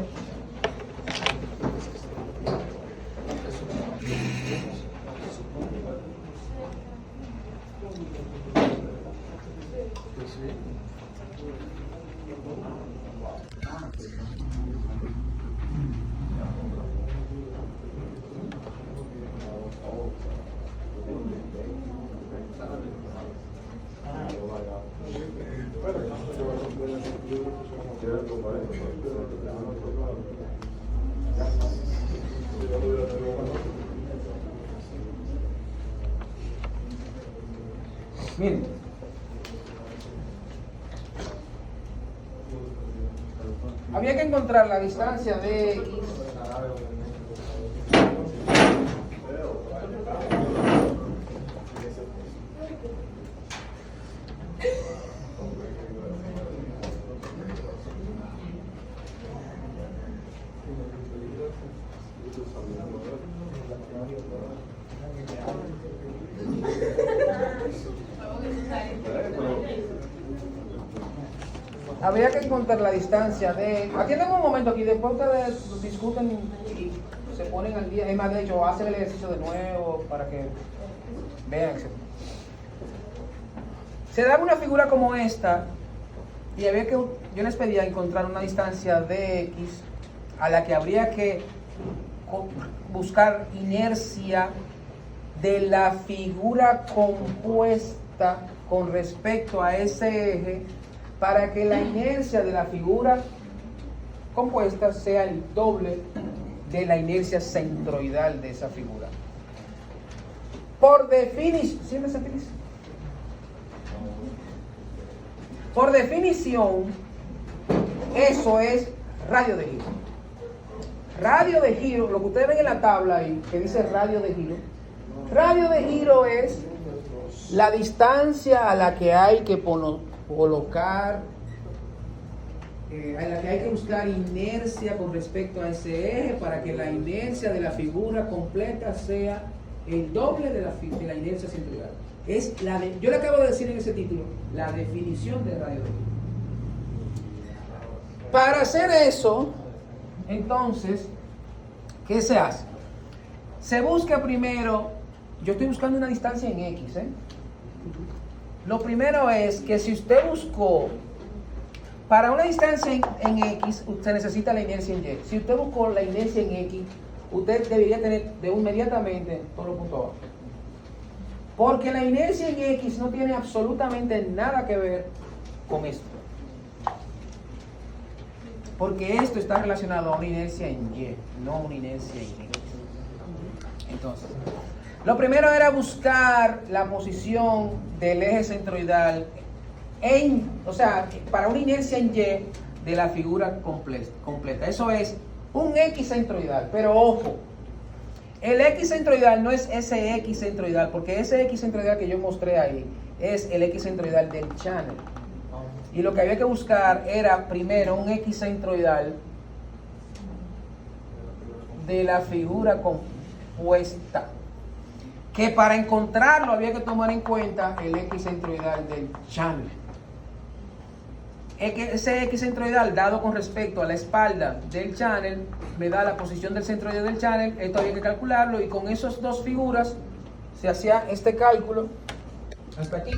Miren, había que encontrar la distancia de X. Habría que encontrar la distancia de... Atiendan un momento aquí, después ustedes discuten y se ponen al día. Es más, de hecho, hacen el ejercicio de nuevo para que vean, etc. Se da una figura como esta y había que... Yo les pedía encontrar una distancia de X a la que habría que buscar inercia de la figura compuesta con respecto a ese eje, para que la inercia de la figura compuesta sea el doble de la inercia centroidal de esa figura. Por definición, ¿sí me sentís? Por definición, eso es radio de giro. Radio de giro, lo que ustedes ven en la tabla ahí, que dice radio de giro es la distancia a la que hay que colocar en la que hay que buscar inercia con respecto a ese eje para que la inercia de la figura completa sea el doble de la inercia centroidal. Yo le acabo de decir en ese título, la definición de radio de giro. Para hacer eso, entonces, ¿qué se hace? Se busca primero, yo estoy buscando una distancia en X, Lo primero es que si usted buscó, para una distancia en X, usted necesita la inercia en Y. Si usted buscó la inercia en X, usted debería tener inmediatamente todos los puntos abajo. Porque la inercia en X no tiene absolutamente nada que ver con esto. Porque esto está relacionado a una inercia en Y, no una inercia en X. Entonces, lo primero era buscar la posición del eje centroidal para una inercia en Y de la figura completa. Eso es un X centroidal, pero ojo, el X centroidal no es ese X centroidal, porque ese X centroidal que yo mostré ahí es el X centroidal del channel. Y lo que había que buscar era primero un X centroidal de la figura compuesta, que para encontrarlo había que tomar en cuenta el X centroidal del channel. Ese X centroidal dado con respecto a la espalda del channel me da la posición del centroide del channel. Esto había que calcularlo y con esas dos figuras se hacía este cálculo hasta aquí,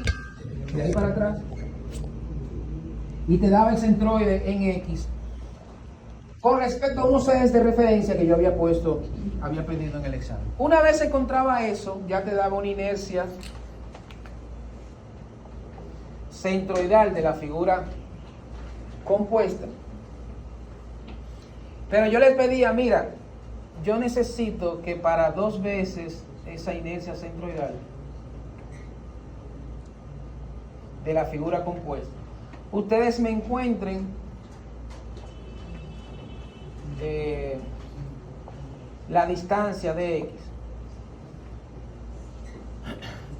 de ahí para atrás, y te daba el centroide en X con respecto a unos ejes de referencia que yo había pedido en el examen. Una vez se encontraba eso, ya te daba una inercia centroidal de la figura compuesta. Pero yo les pedía, mira, yo necesito que para 2 veces esa inercia centroidal de la figura compuesta, ustedes me encuentren la distancia de X.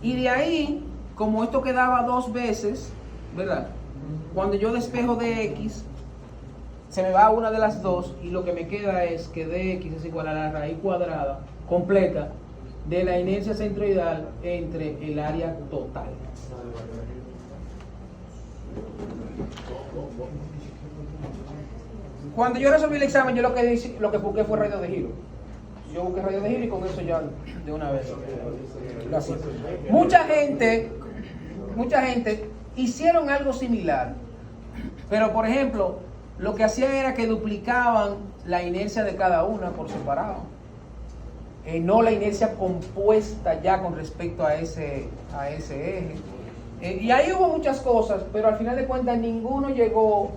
Y de ahí, como esto quedaba 2 veces, ¿verdad? Cuando yo despejo de X, se me va una de las dos y lo que me queda es que dx es igual a la raíz cuadrada completa de la inercia centroidal entre el área total. Cuando yo resolví el examen, yo lo que busqué fue radio de giro. Yo busqué radio de giro y con eso ya de una vez lo hacía. Mucha gente hicieron algo similar, pero por ejemplo, lo que hacían era que duplicaban la inercia de cada una por separado, no la inercia compuesta ya con respecto a ese eje. Y ahí hubo muchas cosas, pero al final de cuentas ninguno llegó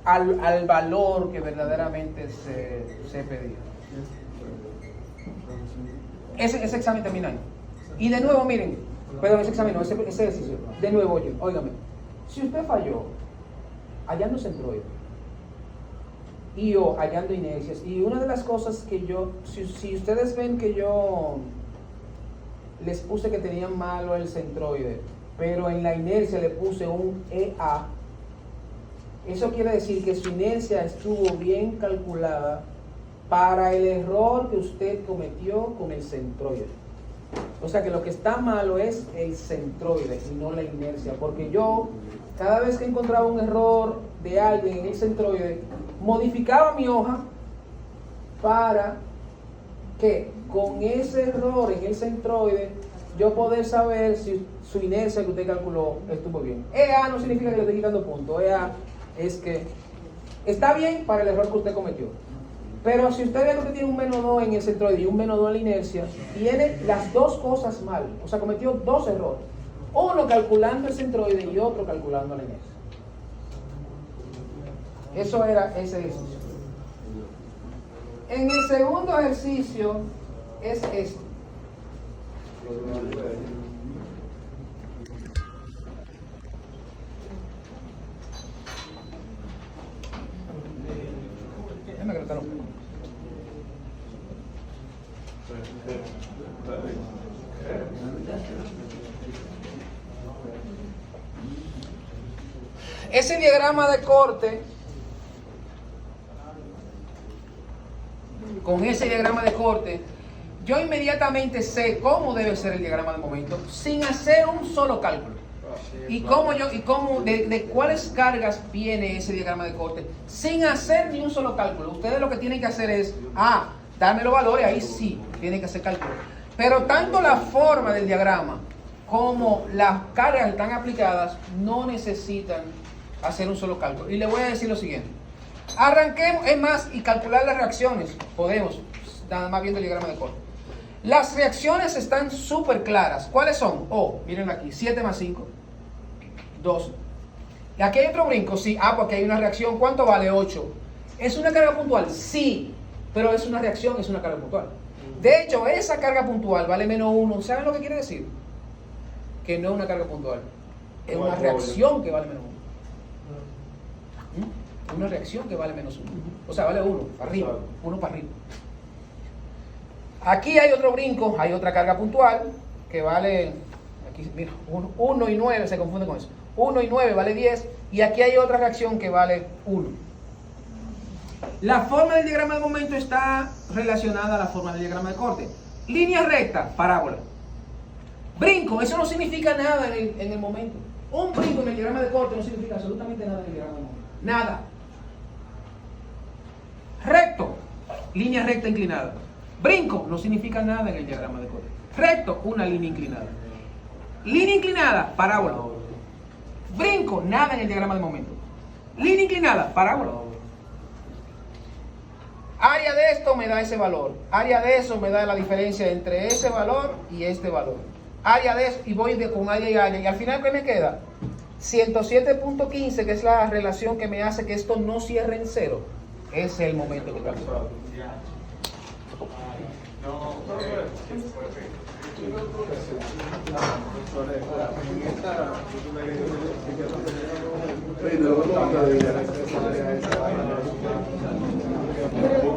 al valor que verdaderamente se pedía. Ese examen termina ahí. Y de nuevo, miren, perdón, ese examen no, ese ejercicio. De nuevo, óigame, si usted falló hallando centroide y yo hallando inercias, y una de las cosas que si ustedes ven que yo les puse que tenían malo el centroide, pero en la inercia le puse un EA, eso quiere decir que su inercia estuvo bien calculada para el error que usted cometió con el centroide. O sea que lo que está malo es el centroide y no la inercia, porque yo cada vez que encontraba un error de alguien en el centroide, modificaba mi hoja para que con ese error en el centroide yo poder saber si su inercia que usted calculó estuvo bien. EA no significa que le esté quitando puntos. EA es que está bien para el error que usted cometió. Pero si usted ve que usted tiene un menos 2 en el centroide y un menos 2 en la inercia, tiene las dos cosas mal. O sea, cometió 2 errores. Uno calculando el centroide y otro calculando la inercia. Eso era ese ejercicio. En el segundo ejercicio es este. Déjame que lo coloque. ese diagrama de corte, con ese diagrama de corte, yo inmediatamente sé cómo debe ser el diagrama de momento sin hacer un solo cálculo. Y de cuáles cargas viene ese diagrama de corte sin hacer ni un solo cálculo. Ustedes lo que tienen que hacer es, darme los valores, ahí sí, tienen que hacer cálculo. Pero tanto la forma del diagrama como las cargas que están aplicadas no necesitan hacer un solo cálculo. Y les voy a decir lo siguiente. Arranquemos, es más, y calcular las reacciones. Podemos, nada más viendo el diagrama de corte. Las reacciones están súper claras. ¿Cuáles son? Miren aquí, 7 más 5, 2. ¿Y aquí hay otro brinco? Sí. Porque hay una reacción. ¿Cuánto vale? 8. ¿Es una carga puntual? Sí. Pero es una reacción, es una carga puntual. De hecho, esa carga puntual vale menos 1. ¿Saben lo que quiere decir? Que no es una carga puntual. Es una reacción que vale menos 1. Una reacción que vale menos 1. O sea, vale 1 para arriba. 1 para arriba. Aquí hay otro brinco, hay otra carga puntual que vale, aquí mira, 1 y 9, se confunde con eso. 1 y 9 vale 10, y aquí hay otra reacción que vale 1. La forma del diagrama de momento está relacionada a la forma del diagrama de corte. Línea recta, parábola. Brinco, eso no significa nada en el momento. Un brinco en el diagrama de corte no significa absolutamente nada en el diagrama de momento. Nada. Recto, línea recta inclinada. Brinco no significa nada en el diagrama de corte. Recto, una línea inclinada. Línea inclinada, parábola. Brinco, nada en el diagrama de momento. Línea inclinada, parábola. Área de esto me da ese valor. Área de eso me da la diferencia entre ese valor y este valor. Área de eso, y voy con área y área. Y al final, ¿qué me queda? 107.15, que es la relación que me hace que esto no cierre en cero. Ese es el momento que calculo.